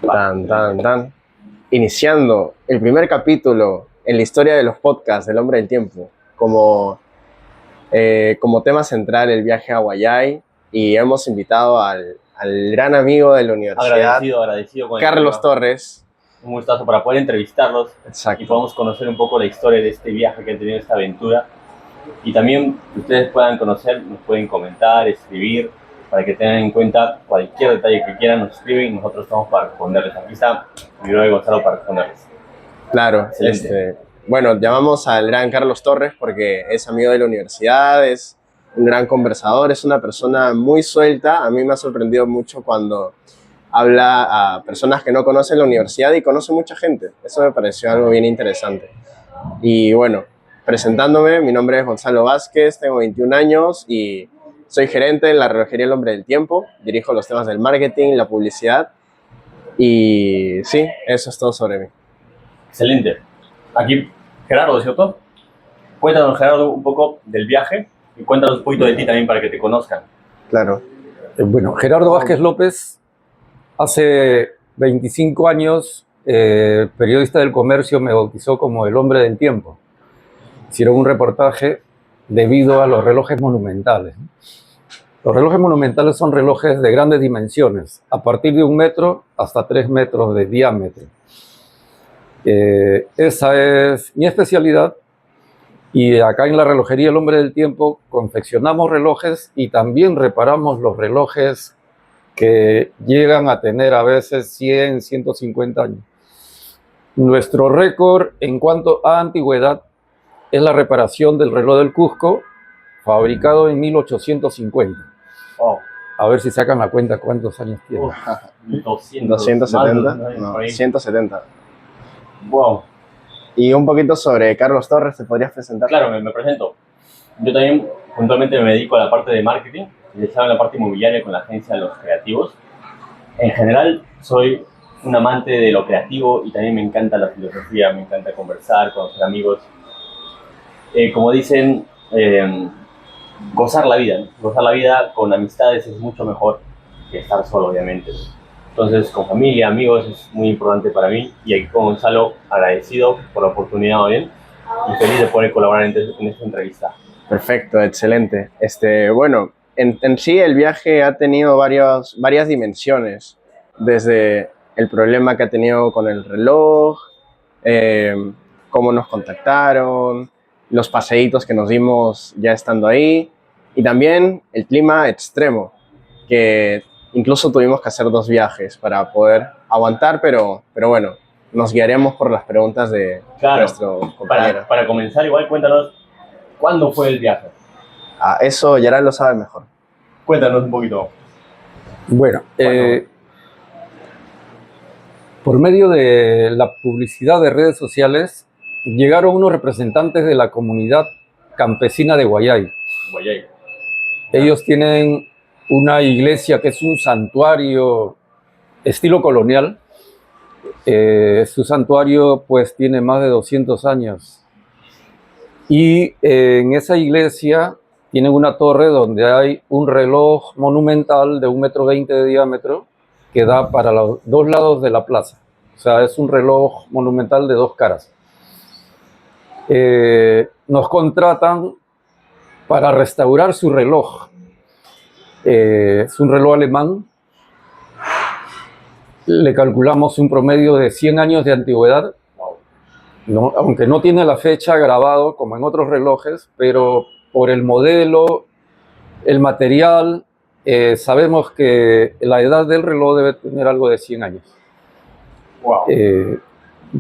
Tan, tan, tan. Iniciando el primer capítulo en la historia de los podcasts del Hombre del Tiempo, como tema central el viaje a Guayay, y hemos invitado al gran amigo de la universidad, Agradecido con Carlos Torres. Un gustazo para poder entrevistarlos. Exacto. Y podamos conocer un poco la historia de este viaje que han tenido, esta aventura. Y también que ustedes puedan conocer, nos pueden comentar, escribir, para que tengan en cuenta cualquier detalle que quieran, nos escriben y nosotros estamos para responderles. Aquí está mi brother Gonzalo para responderles. Claro, bueno, llamamos al gran Carlos Torres porque es amigo de la universidad, es un gran conversador, es una persona muy suelta. A mí me ha sorprendido mucho cuando habla a personas que no conocen la universidad y conoce mucha gente. Eso me pareció algo bien interesante. Y bueno, presentándome, mi nombre es Gonzalo Vázquez, tengo 21 años y soy gerente en la relojería El Hombre del Tiempo. Dirijo los temas del marketing, la publicidad y sí, eso es todo sobre mí. Excelente. Aquí Gerardo, ¿cierto? Cuéntanos, Gerardo, un poco del viaje y cuéntanos un poquito de ti también para que te conozcan. Claro. Bueno, Gerardo Vázquez López, hace 25 años, periodista del comercio, me bautizó como el Hombre del Tiempo. Hicieron un reportaje debido a los relojes monumentales. Los relojes monumentales son relojes de grandes dimensiones, a partir de 1 metro hasta 3 metros de diámetro. Esa es mi especialidad, y acá en la relojería El Hombre del Tiempo confeccionamos relojes y también reparamos los relojes que llegan a tener a veces 100, 150 años. Nuestro récord en cuanto a antigüedad es la reparación del reloj del Cusco, fabricado en 1850. Oh. A ver si sacan la cuenta cuántos años tiene. 270, no, 170. Wow. Y un poquito sobre Carlos Torres, ¿te podrías presentar? Claro, me presento. Yo también puntualmente me dedico a la parte de marketing, y estaba en la parte inmobiliaria con la agencia de los creativos. En general, soy un amante de lo creativo y también me encanta la filosofía, me encanta conversar, conocer amigos. Como dicen, gozar la vida. Gozar la vida con amistades es mucho mejor que estar solo, obviamente. Entonces, con familia, amigos, es muy importante para mí. Y aquí con Gonzalo, agradecido por la oportunidad, ¿bien? Y feliz de poder colaborar en esta entrevista. Perfecto, excelente. Bueno, en sí el viaje ha tenido varias dimensiones, desde el problema que ha tenido con el reloj, cómo nos contactaron, los paseitos que nos dimos ya estando ahí, y también el clima extremo, que incluso tuvimos que hacer 2 viajes para poder aguantar, pero bueno, nos guiaremos por las preguntas de nuestro compañero. Para comenzar, igual cuéntanos, ¿cuándo fue el viaje? Eso Yaral lo sabe mejor. Cuéntanos un poquito. Bueno, por medio de la publicidad de redes sociales, llegaron unos representantes de la comunidad campesina de Guayay. Ellos tienen una iglesia que es un santuario estilo colonial. Su santuario pues tiene más de 200 años. Y en esa iglesia tienen una torre donde hay un reloj monumental de 1,20 m de diámetro que da para los 2 lados de la plaza. O sea, es un reloj monumental de 2 caras. Nos contratan para restaurar su reloj. Es un reloj alemán. Le calculamos un promedio de 100 años de antigüedad. No, aunque no tiene la fecha grabado como en otros relojes, pero por el modelo, el material, sabemos que la edad del reloj debe tener algo de 100 años. Wow.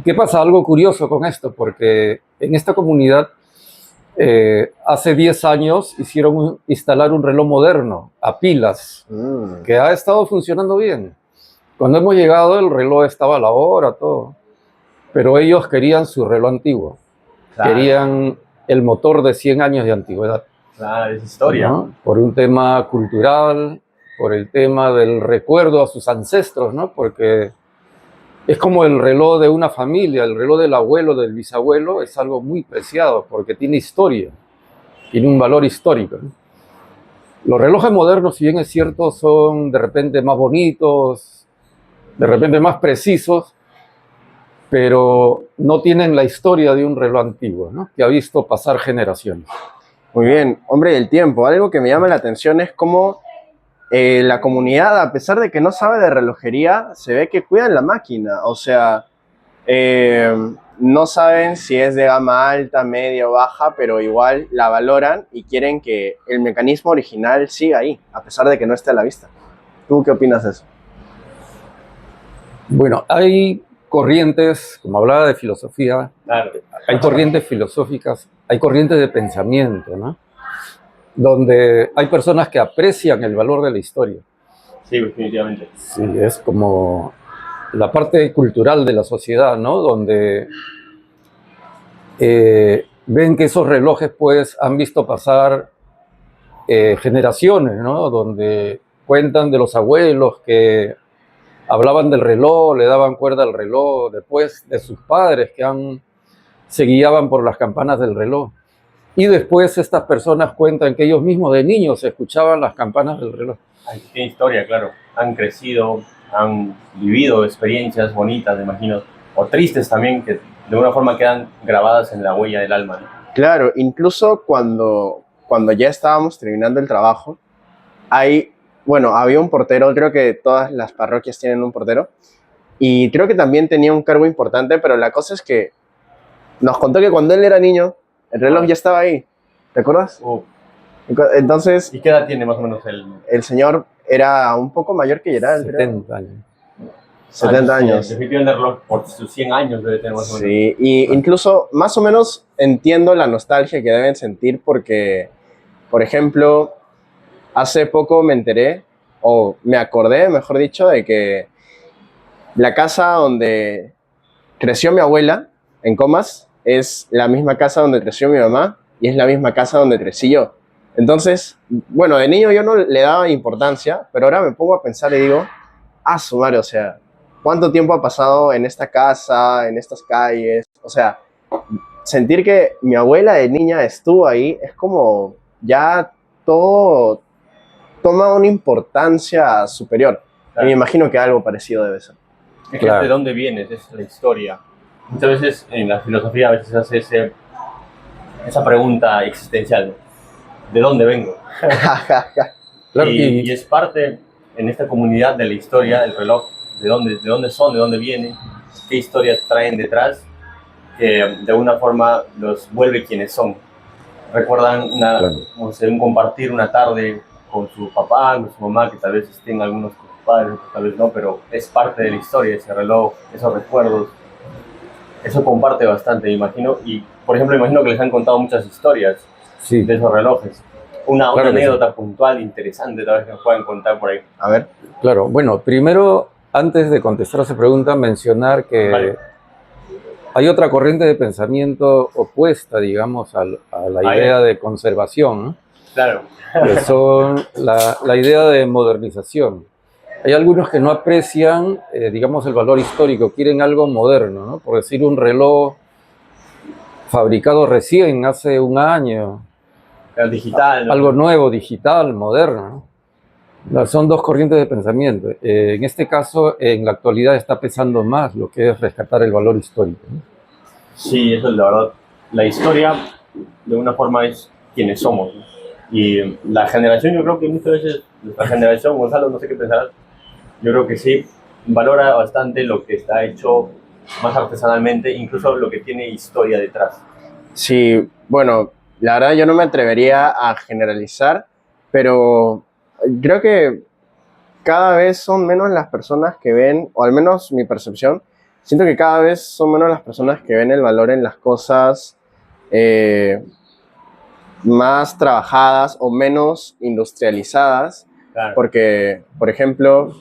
¿Qué pasa? Algo curioso con esto, porque en esta comunidad hace 10 años hicieron instalar un reloj moderno a pilas que ha estado funcionando bien. Cuando hemos llegado el reloj estaba a la hora, todo. Pero ellos querían su reloj antiguo. Claro. Querían el motor de 100 años de antigüedad. Claro, es historia. ¿No? Por un tema cultural, por el tema del recuerdo a sus ancestros, ¿no? Porque es como el reloj de una familia, el reloj del abuelo, del bisabuelo, es algo muy preciado porque tiene historia, tiene un valor histórico, ¿no? Los relojes modernos, si bien es cierto, son de repente más bonitos, de repente más precisos, pero no tienen la historia de un reloj antiguo, ¿no? Que ha visto pasar generaciones. Muy bien, hombre del tiempo. Algo que me llama la atención es cómo la comunidad, a pesar de que no sabe de relojería, se ve que cuidan la máquina. O sea, no saben si es de gama alta, media o baja, pero igual la valoran y quieren que el mecanismo original siga ahí, a pesar de que no esté a la vista. ¿Tú qué opinas de eso? Bueno, hay corrientes, como hablaba de filosofía, Claro. hay corrientes filosóficas, hay corrientes de pensamiento, ¿no? Donde hay personas que aprecian el valor de la historia. Sí, definitivamente. Sí, es como la parte cultural de la sociedad, ¿no? Donde ven que esos relojes, pues, han visto pasar generaciones, ¿no? Donde cuentan de los abuelos que hablaban del reloj, le daban cuerda al reloj, después de sus padres que se guiaban por las campanas del reloj. Y después estas personas cuentan que ellos mismos de niños escuchaban las campanas del reloj. Ay, qué historia, claro. Han crecido, han vivido experiencias bonitas, me imagino, o tristes también, que de alguna forma quedan grabadas en la huella del alma, ¿no? Claro, incluso cuando ya estábamos terminando el trabajo, había un portero, creo que todas las parroquias tienen un portero, y creo que también tenía un cargo importante, pero la cosa es que nos contó que cuando él era niño, el reloj ya estaba ahí, ¿te acuerdas? Entonces, ¿Y qué edad tiene más o menos el señor era un poco mayor que Gerald, creo. 70 años. 70 años. Definitivamente el reloj por sus 100 años debe tener más o menos. Sí, y incluso más o menos entiendo la nostalgia que deben sentir porque, por ejemplo, hace poco me enteré, o me acordé, mejor dicho, de que la casa donde creció mi abuela, en Comas, es la misma casa donde creció mi mamá y es la misma casa donde crecí yo. Entonces, bueno, de niño yo no le daba importancia, pero ahora me pongo a pensar y digo, su madre, o sea, ¿cuánto tiempo ha pasado en esta casa, en estas calles? O sea, sentir que mi abuela de niña estuvo ahí es como ya todo toma una importancia superior. Claro. Y me imagino que algo parecido debe ser. Es que Claro. de dónde vienes, es la historia. Muchas veces en la filosofía a veces se hace esa pregunta existencial, ¿de dónde vengo? Claro, y es parte en esta comunidad de la historia del reloj, de dónde son, de dónde vienen, qué historia traen detrás, que de alguna forma los vuelve quienes son. Recuerdan Claro. un compartir una tarde con su papá, con su mamá, que tal vez estén algunos con sus padres, tal vez no, pero es parte de la historia, ese reloj, esos recuerdos. Eso comparte bastante, me imagino. Y, por ejemplo, imagino que les han contado muchas historias sí. de esos relojes. Una Claro que anécdota puntual, interesante, tal vez que nos puedan contar por ahí. A ver. Claro, bueno, primero, antes de contestar a esa pregunta, mencionar que Vale. hay otra corriente de pensamiento opuesta, digamos, a la idea de conservación, ¿no? Claro. Que son la idea de modernización. Hay algunos que no aprecian, digamos, el valor histórico, quieren algo moderno, ¿no? Por decir, un reloj fabricado recién, hace un año, El digital. ¿no? algo nuevo, digital, moderno, ¿no? Son dos corrientes de pensamiento. En este caso, en la actualidad está pesando más lo que es rescatar el valor histórico, ¿no? Sí, eso es la verdad. La historia, de una forma, es quienes somos, ¿no? Y la generación, yo creo que muchas veces, nuestra generación, Gonzalo, no sé qué pensarás, yo creo que sí, valora bastante lo que está hecho más artesanalmente, incluso lo que tiene historia detrás. Sí, bueno, la verdad yo no me atrevería a generalizar, pero creo que cada vez son menos las personas que ven, o al menos mi percepción, siento que cada vez son menos las personas que ven el valor en las cosas más trabajadas o menos industrializadas, Claro. porque, por ejemplo,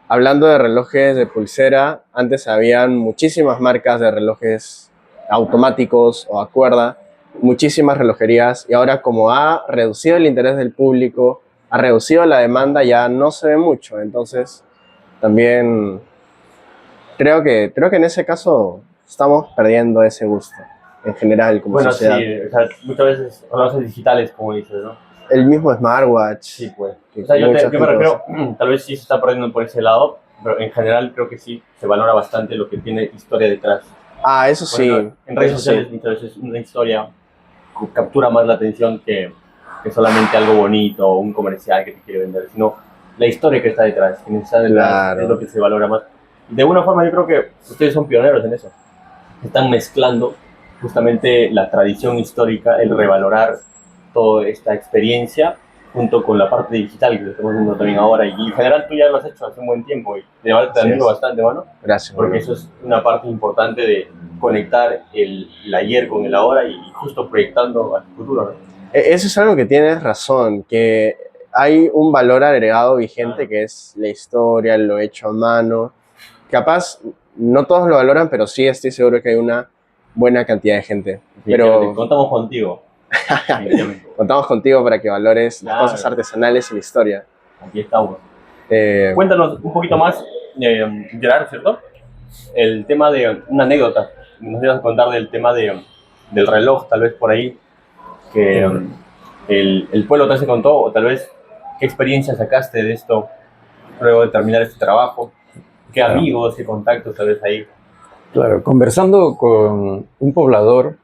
hablando de relojes de pulsera, antes habían muchísimas marcas de relojes automáticos o a cuerda, muchísimas relojerías, y ahora como ha reducido el interés del público, ha reducido la demanda, ya no se ve mucho. Entonces, también creo que en ese caso estamos perdiendo ese gusto en general como Bueno, sociedad. sí, o sea, muchas veces relojes digitales, como dices, ¿no? El mismo smartwatch. Sí, pues. que O sea, yo mucha me gente refiero, tal vez sí se está perdiendo por ese lado pero en general creo que sí se valora bastante lo que tiene historia detrás. Ah, eso sí. Bueno, en redes eso sociales sí. muchas veces una historia captura más la atención que solamente algo bonito o un comercial que te quiere vender, sino la historia que está detrás, quien está detrás Claro. es lo que se valora más. De alguna forma yo creo que ustedes son pioneros en eso. Están mezclando justamente la tradición histórica, el revalorar toda esta experiencia junto con la parte digital que estamos viendo también ahora. Y en general tú ya lo has hecho hace un buen tiempo y de verdad te Así admiro es. bastante, mano, Gracias. porque Bruno. eso es una parte importante de conectar el ayer con el ahora y justo proyectando al futuro, ¿no? Eso es algo que tienes razón, que hay un valor agregado vigente Ah. que es la historia, lo hecho a mano. Capaz, no todos lo valoran, pero sí estoy seguro que hay una buena cantidad de gente. Definitivamente, Pero contamos contigo. Definitivamente. contamos contigo para que valores las Claro. cosas artesanales y la historia. Aquí estamos. Eh, Cuéntanos un poquito más, Gerard, ¿cierto? El tema de una anécdota. Nos ibas a contar del tema del reloj, tal vez por ahí, que el pueblo te contó, o tal vez qué experiencia sacaste de esto luego de terminar este trabajo, qué Claro. amigos, qué contactos tal vez ahí. Claro, conversando con un poblador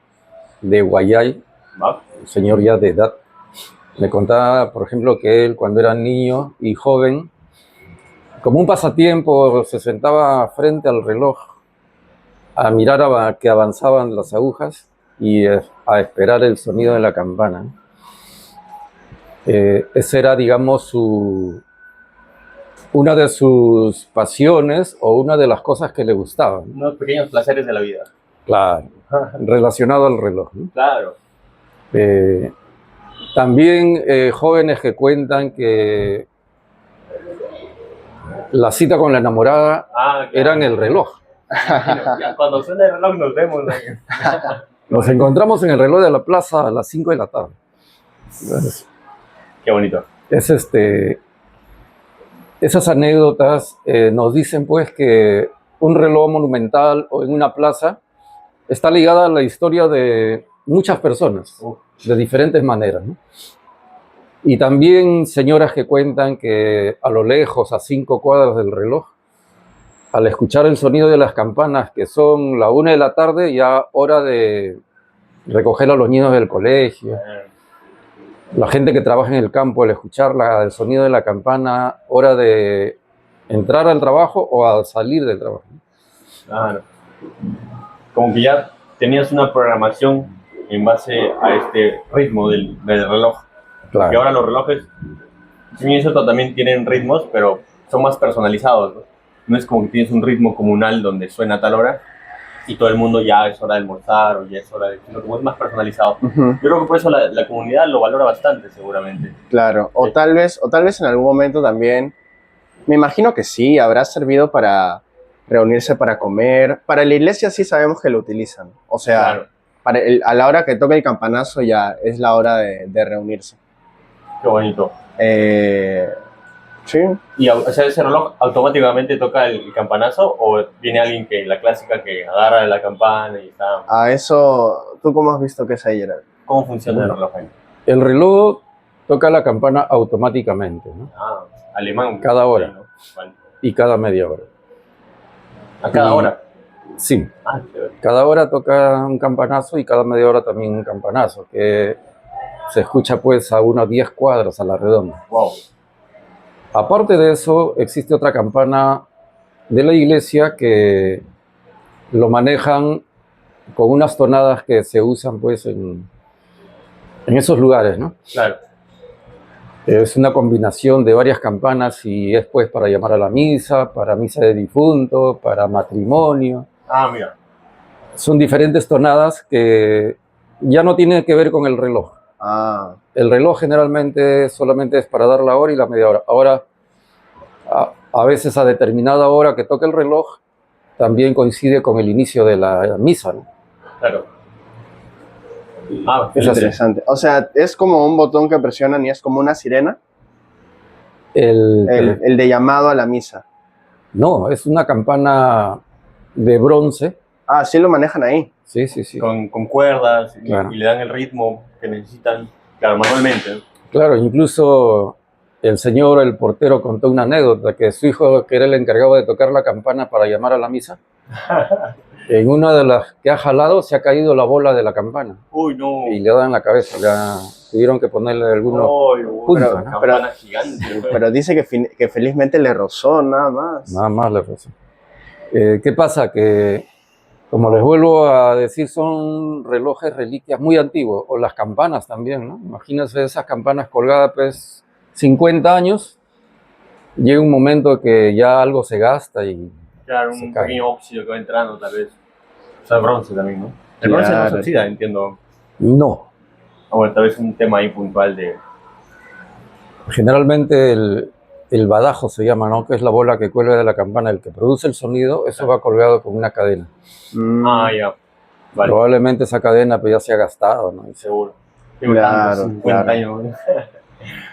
de Guayay, ¿Va? un señor ya de edad, me contaba, por ejemplo, que él cuando era niño y joven, como un pasatiempo, se sentaba frente al reloj a mirar que avanzaban las agujas y a esperar el sonido de la campana. Esa era, digamos, una de sus pasiones o una de las cosas que le gustaban. Unos pequeños placeres de la vida. Claro, relacionado al reloj, ¿no? Claro. También jóvenes que cuentan que la cita con la enamorada Claro. era en el reloj. Ya, cuando suena el reloj nos vemos. ¿No? Nos encontramos en el reloj de la plaza a las 5 de la tarde. Qué bonito. Esas anécdotas nos dicen pues que un reloj monumental o en una plaza está ligada a la historia de muchas personas, de diferentes maneras, ¿no? Y también señoras que cuentan que a lo lejos, a 5 cuadras del reloj, al escuchar el sonido de las campanas, que son la 1 de la tarde, ya hora de recoger a los niños del colegio. La gente que trabaja en el campo, al escuchar el sonido de la campana, hora de entrar al trabajo o al salir del trabajo. Claro. Como que ya tenías una programación en base a este ritmo del reloj. Claro. Y ahora los relojes, si bien es cierto, también tienen ritmos, pero son más personalizados, ¿no? No es como que tienes un ritmo comunal donde suena a tal hora y todo el mundo ya es hora de almorzar o ya es hora de... Sino como es más personalizado. Ujú. Yo creo que por eso la comunidad lo valora bastante, seguramente. Claro, o Sí. tal vez en algún momento también, me imagino que sí, habrá servido para reunirse para comer. Para la iglesia sí sabemos que lo utilizan. O sea, Claro. a la hora que toque el campanazo ya es la hora de reunirse. Qué bonito. Sí. Y, o sea, ese reloj automáticamente toca el campanazo o viene alguien que, la clásica, que agarra la campana y está... A eso, ¿tú cómo has visto que es ahí, Gerard? ¿Cómo funciona el reloj ahí? El reloj toca la campana automáticamente, ¿no? Ah, alemán. Cada hora. Sí, ¿no? Vale. Y cada media hora. A cada Y- hora. Sí, Ah, chévere. cada hora toca un campanazo y cada media hora también un campanazo, que se escucha pues a unas 10 cuadras a la redonda. Wow. Aparte de eso, existe otra campana de la iglesia que lo manejan con unas tonadas que se usan pues en esos lugares, ¿no? Claro. Es una combinación de varias campanas y es pues para llamar a la misa, para misa de difunto, para matrimonio. Ah, mira. Son diferentes tonadas que ya no tienen que ver con el reloj. Ah, El reloj generalmente solamente es para dar la hora y la media hora. Ahora, a veces a determinada hora que toque el reloj, también coincide con el inicio de la misa, ¿no? Claro. Ah, Es así. interesante. O sea, es como un botón que presionan y es como una sirena, el de llamado a la misa. No, es una campana de bronce. Ah, sí lo manejan ahí. Sí, sí, sí. con cuerdas y, Claro. y le dan el ritmo que necesitan, claro, manualmente, ¿no? Claro, incluso el señor, el portero, contó una anécdota que su hijo, que era el encargado de tocar la campana para llamar a la misa, en una de las que ha jalado se ha caído la bola de la campana. Uy, no. Y le da en la cabeza. Tuvieron que ponerle algunos puntos. ¿No? Campana gigante. Pero dice que felizmente le rozó nada más. Nada más le rozó. ¿Qué pasa? Que, como les vuelvo a decir, son relojes reliquias muy antiguos, o las campanas también, ¿no? Imagínense esas campanas colgadas, pues, 50 años, llega un momento que ya algo se gasta y claro, un pequeño óxido que va entrando, tal vez. O sea, el bronce también, ¿no? El bronce no se oxida, entiendo. No. Bueno, tal vez un tema ahí puntual de... Generalmente el badajo se llama, ¿no? Que es la bola que cuelga de la campana, el que produce el sonido, eso va colgado con una cadena. Ya. Vale. Probablemente esa cadena pues, ya se ha gastado, ¿no? Seguro. Claro, 50 años.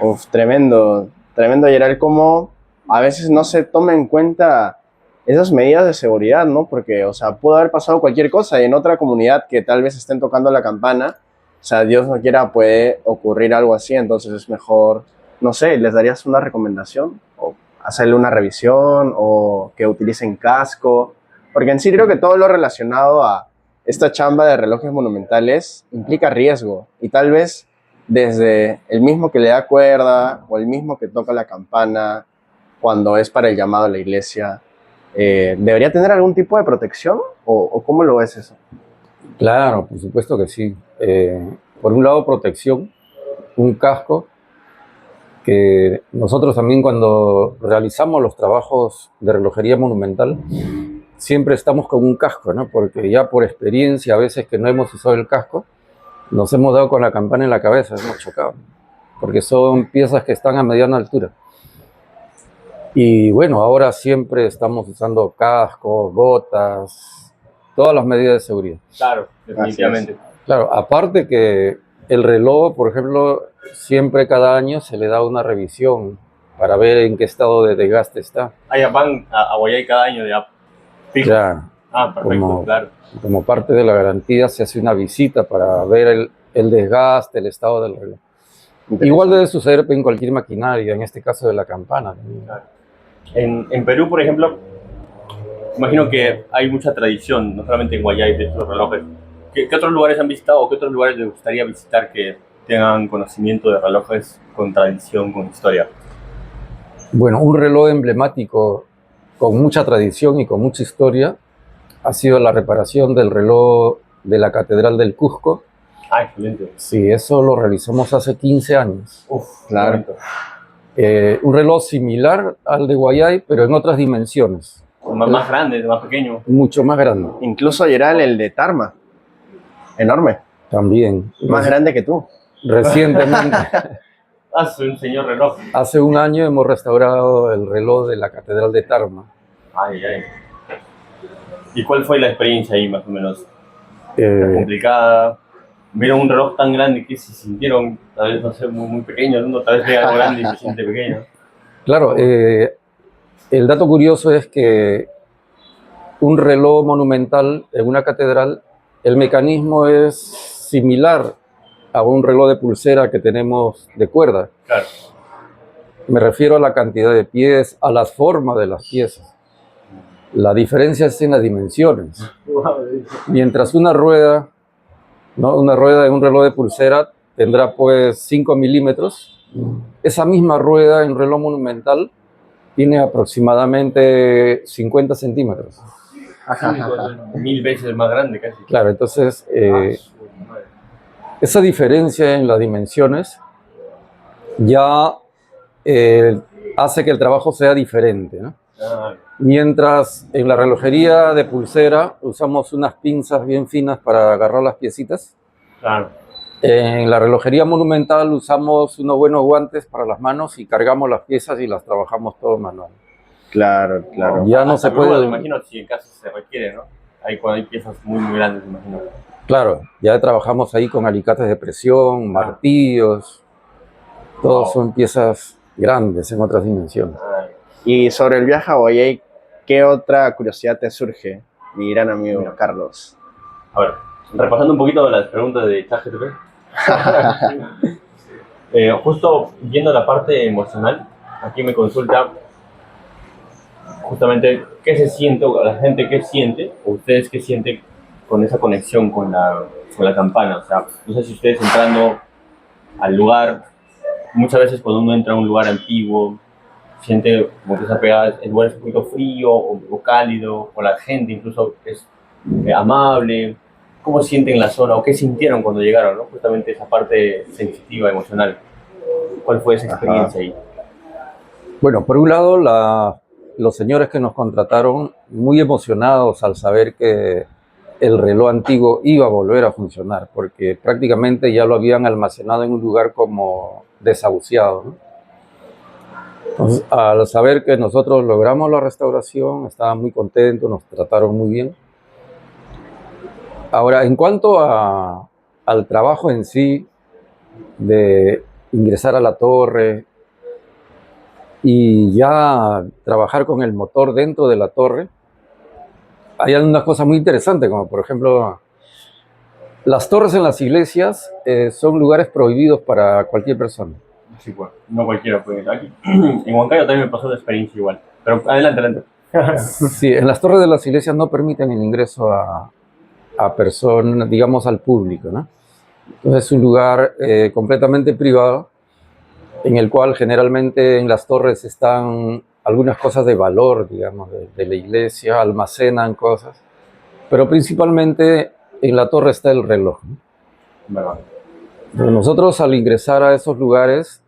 Uf, tremendo, Gerald, como a veces no se toma en cuenta esas medidas de seguridad, ¿no? Porque, o sea, pudo haber pasado cualquier cosa y en otra comunidad que tal vez estén tocando la campana, o sea, Dios no quiera, puede ocurrir algo así, entonces es mejor, no sé, ¿les darías una recomendación? O hacerle una revisión o que utilicen casco, porque en sí creo que todo lo relacionado a esta chamba de relojes monumentales implica riesgo y tal vez desde el mismo que le da cuerda o el mismo que toca la campana cuando es para el llamado a la iglesia, ¿debería tener algún tipo de protección o cómo lo ves eso? Claro, por supuesto que sí. Por un lado, protección, un casco, que nosotros también cuando realizamos los trabajos de relojería monumental, siempre estamos con un casco, ¿no? Porque ya por experiencia, a veces que no hemos usado el casco, nos hemos dado con la campana en la cabeza, hemos chocado, porque son piezas que están a mediana altura. Y bueno, ahora siempre estamos usando cascos, botas, todas las medidas de seguridad. Claro, definitivamente. Claro, aparte que el reloj, por ejemplo, siempre cada año se le da una revisión para ver en qué estado de desgaste está. Ya van a Guayay cada año ya. Fijo. Claro. Perfecto, claro. Como parte de la garantía se hace una visita para ver el desgaste, el estado del reloj. Igual debe suceder en cualquier maquinaria, en este caso de la campana. Claro. En Perú, por ejemplo, imagino que hay mucha tradición, no solamente en Guayay, de estos relojes. ¿Qué otros lugares han visitado o qué otros lugares les gustaría visitar que tengan conocimiento de relojes con tradición, con historia? Bueno, un reloj emblemático con mucha tradición y con mucha historia ha sido la reparación del reloj de la Catedral del Cusco. Excelente. Sí, eso lo realizamos hace 15 años. Claro. Un reloj similar al de Guayay, pero en otras dimensiones. Más grande, más pequeño. Mucho más grande. Incluso Gerald, el de Tarma. Enorme. También. Más grande que tú. Recientemente. Hace un señor reloj. Hace un año hemos restaurado el reloj de la Catedral de Tarma. ¿Y cuál fue la experiencia ahí, más o menos? ¿Complicada? ¿Vieron un reloj tan grande que se sintieron, tal vez, no sé, muy pequeños, ¿no? Tal vez vea algo grande y se siente pequeño? Claro, el dato curioso es que un reloj monumental en una catedral, el mecanismo es similar a un reloj de pulsera que tenemos de cuerda. Claro. Me refiero a la cantidad de pies, a las formas de las piezas. La diferencia es en las dimensiones. Mientras una rueda, ¿no? Una rueda de un reloj de pulsera tendrá pues 5 milímetros, esa misma rueda en reloj monumental tiene aproximadamente 50 centímetros. 1000 veces más grande casi. Claro, entonces esa diferencia en las dimensiones ya hace que el trabajo sea diferente, ¿no? Mientras en la relojería de pulsera usamos unas pinzas bien finas para agarrar las piecitas. Claro. En la relojería monumental usamos unos buenos guantes para las manos y cargamos las piezas y las trabajamos todo manual. Claro. Ya no se puede. Me imagino si en caso se requiere, ¿no? Ahí cuando hay piezas muy grandes, me imagino. Claro, ya trabajamos ahí con alicates de presión, martillos. Todos son piezas grandes en otras dimensiones. Y sobre el viaje a Guayay, ¿qué otra curiosidad te surge, mi gran amigo Carlos? A ver, repasando un poquito las preguntas de ChatGPT. Justo yendo a la parte emocional, aquí me consulta justamente qué se siente, o la gente qué siente, o ustedes qué sienten con esa conexión con la campana. O sea, no sé si ustedes entrando al lugar, muchas veces cuando uno entra a un lugar antiguo, siente como que esa pegada, el lugar es un poquito frío o cálido, o la gente incluso es amable. ¿Cómo sienten la zona o qué sintieron cuando llegaron, ¿no? Justamente esa parte sensitiva, emocional. ¿Cuál fue esa experiencia ahí? Bueno, por un lado, los señores que nos contrataron muy emocionados al saber que el reloj antiguo iba a volver a funcionar, porque prácticamente ya lo habían almacenado en un lugar como desahuciado, ¿no? Entonces, al saber que nosotros logramos la restauración, estaban muy contentos, nos trataron muy bien. Ahora, en cuanto al trabajo en sí, de ingresar a la torre y ya trabajar con el motor dentro de la torre, hay una cosa muy interesante, como por ejemplo, las torres en las iglesias son lugares prohibidos para cualquier persona. Sí, pues, no cualquiera puede. Aquí, en Huancayo también me pasó una experiencia igual. Pero adelante, adelante. Sí, en las torres de las iglesias no permiten el ingreso a personas, digamos, al público, ¿no? Entonces es un lugar completamente privado, en el cual generalmente en las torres están algunas cosas de valor, digamos, de la iglesia, almacenan cosas, pero principalmente en la torre está el reloj, ¿no? Verdad. Entonces nosotros al ingresar a esos lugares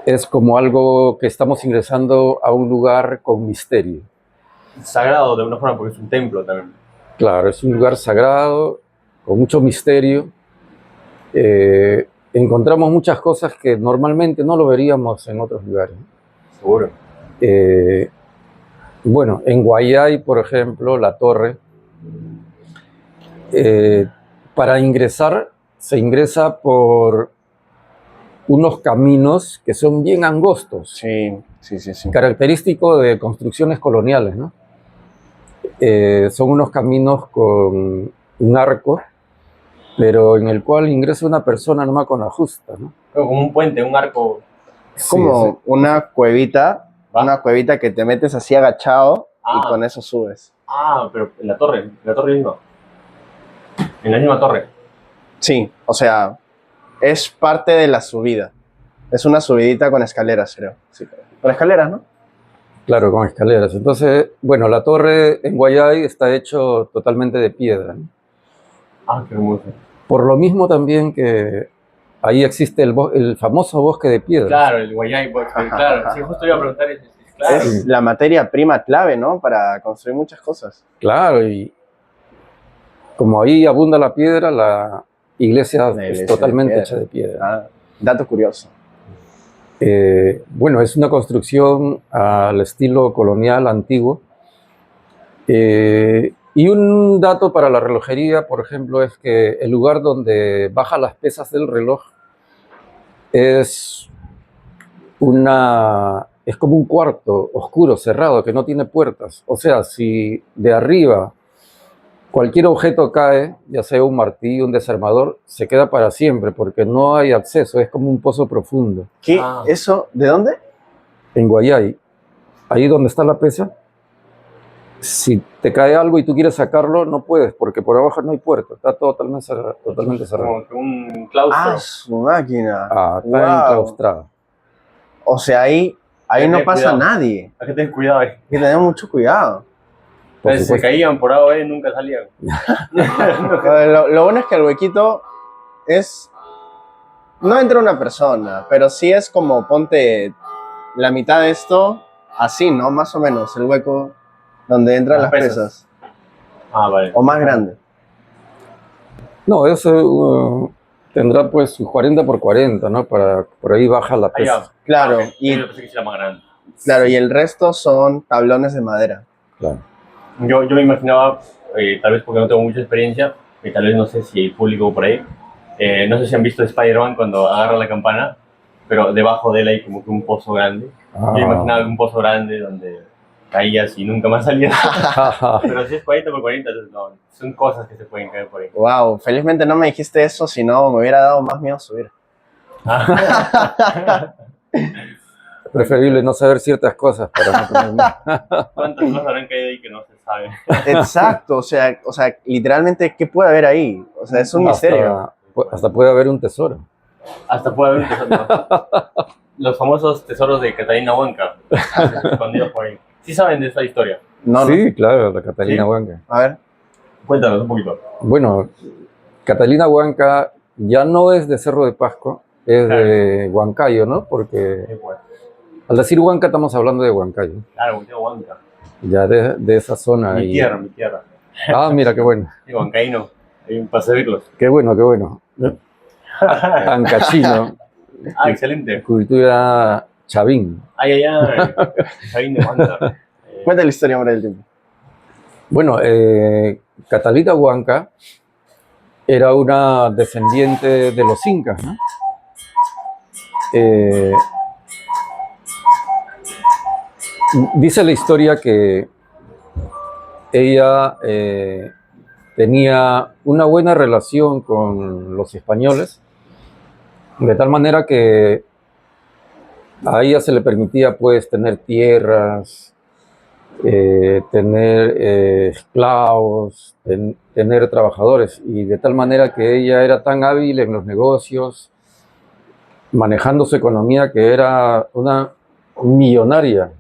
es como algo que estamos ingresando a un lugar con misterio. Sagrado de una forma porque es un templo también. Claro, es un lugar sagrado, con mucho misterio. Encontramos muchas cosas que normalmente no lo veríamos en otros lugares. Seguro. Bueno, en Guayay, por ejemplo, la torre, para ingresar, se ingresa por unos caminos que son bien angostos. Sí, sí, sí, sí. Característico de construcciones coloniales, ¿no? Son unos caminos con un arco, pero en el cual ingresa una persona nomás con la justa, ¿no? Como un puente, un arco. Es como Sí. una cuevita que te metes así agachado y Ah. con eso subes. Ah, pero en la torre misma. En la misma torre. Sí, o sea, es parte de la subida. Es una subidita con escaleras, creo. Sí, con escaleras, ¿no? Claro, con escaleras. Entonces, bueno, la torre en Guayay está hecho totalmente de piedra, ¿no? Ah, qué hermoso. Por lo mismo también que ahí existe el famoso bosque de piedras. Claro, el Guayay, claro. Sí, justo iba a preguntar eso. Claro. Es la materia prima clave, ¿no? Para construir muchas cosas. Claro, y como ahí abunda la piedra, la iglesia es totalmente hecha de piedra. Ah, dato curioso. Bueno, es una construcción al estilo colonial antiguo. Y un dato para la relojería, por ejemplo, es que el lugar donde baja las pesas del reloj es como un cuarto oscuro, cerrado, que no tiene puertas. O sea, si de arriba cualquier objeto cae, ya sea un martillo, un desarmador, se queda para siempre porque no hay acceso, es como un pozo profundo. ¿Qué? Ah. ¿Eso? ¿De dónde? En Guayay, ahí donde está la pesa, si te cae algo y tú quieres sacarlo, no puedes porque por abajo no hay puerta, está totalmente cerrado. Como que un claustro. Ah, su máquina. Está Wow. enclaustrado. O sea, ahí Hay que no tener pasa cuidado. nadie. Hay que tener cuidado ahí. Hay que tener mucho cuidado. Por Se supuesto. caían por A o B y nunca salían. Lo bueno es que el huequito es... No entra una persona, pero sí es como ponte la mitad de esto, así, ¿no? Más o menos, el hueco donde entran Las las pesas. pesas. Ah, vale. O más grande. No, eso tendrá pues sus 40 por 40, ¿no? Por ahí baja la Ah, pesa. ya. Claro, Ok. y, Yo pensé que sí era más grande. claro, y el resto son tablones de madera. Claro. Yo me imaginaba, tal vez porque no tengo mucha experiencia, y tal vez no sé si hay público por ahí, no sé si han visto Spider-Man cuando agarra la campana, pero debajo de él hay como que un pozo grande. Yo imaginaba un pozo grande donde caías y nunca más salías. Pero si es 40 por 40, entonces no, son cosas que se pueden caer por ahí. Wow, felizmente no me dijiste eso, si no me hubiera dado más miedo subir. Preferible no saber ciertas cosas para no tener... ¿Cuántas cosas habrán caído ahí que no se saben? Exacto, o sea, literalmente, ¿qué puede haber ahí? O sea, es un misterio. Hasta puede haber un tesoro. Hasta puede haber un tesoro. Los famosos tesoros de Catalina Huanca, escondidos por ahí. ¿Sí saben de esa historia? No, Sí, claro, la Catalina Huanca. A ver. Cuéntanos un poquito. Bueno, Catalina Huanca ya no es de Cerro de Pasco, es de Huancayo, ¿no? Porque al decir Huanca estamos hablando de Huancayo. Claro, Huanca. Ya de esa zona. Mi tierra. Ah, mira, qué bueno. Y Huancaíno, para servirlos. Qué bueno, qué bueno. Ancachino. Ah, excelente. Cultura chavín. Ay. Chavín de Huanca. Cuenta la historia ahora del tiempo. Bueno, Catalina Huanca era una descendiente de los incas, ¿no? Dice la historia que ella tenía una buena relación con los españoles, de tal manera que a ella se le permitía pues tener tierras, tener esclavos, tener trabajadores, y de tal manera que ella era tan hábil en los negocios, manejando su economía, que era una millonaria,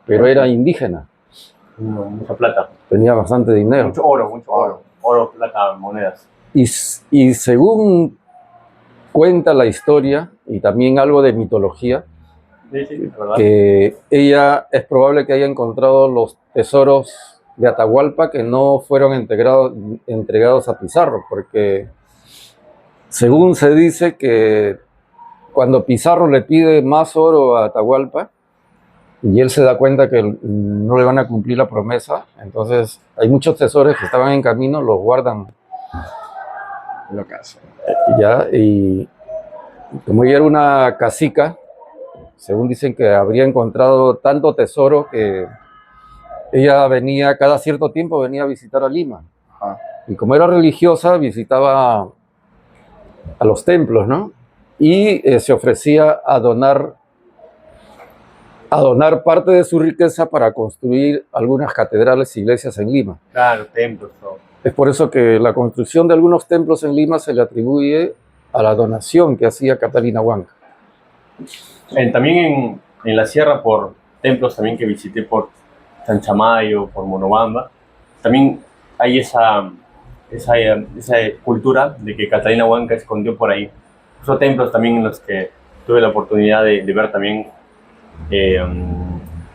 pero era indígena. Mucha plata. Tenía bastante dinero. Mucho oro. Oro, plata, monedas. Y según cuenta la historia, y también algo de mitología, Sí, es verdad. que ella es probable que haya encontrado los tesoros de Atahualpa que no fueron entregados a Pizarro, porque según se dice que cuando Pizarro le pide más oro a Atahualpa y él se da cuenta que no le van a cumplir la promesa, entonces hay muchos tesoros que estaban en camino, los guardan ya, y como ella era una cacica, según dicen que habría encontrado tanto tesoro que ella venía, cada cierto tiempo venía a visitar a Lima. Y como era religiosa, visitaba a los templos, ¿no? Y se ofrecía a donar parte de su riqueza para construir algunas catedrales e iglesias en Lima. Claro, templos. Todo. Es por eso que la construcción de algunos templos en Lima se le atribuye a la donación que hacía Catalina Huanca. También en la sierra, por templos también que visité por Chanchamayo, por Monobamba, también hay esa cultura de que Catalina Huanca escondió por ahí. Son templos también en los que tuve la oportunidad de ver también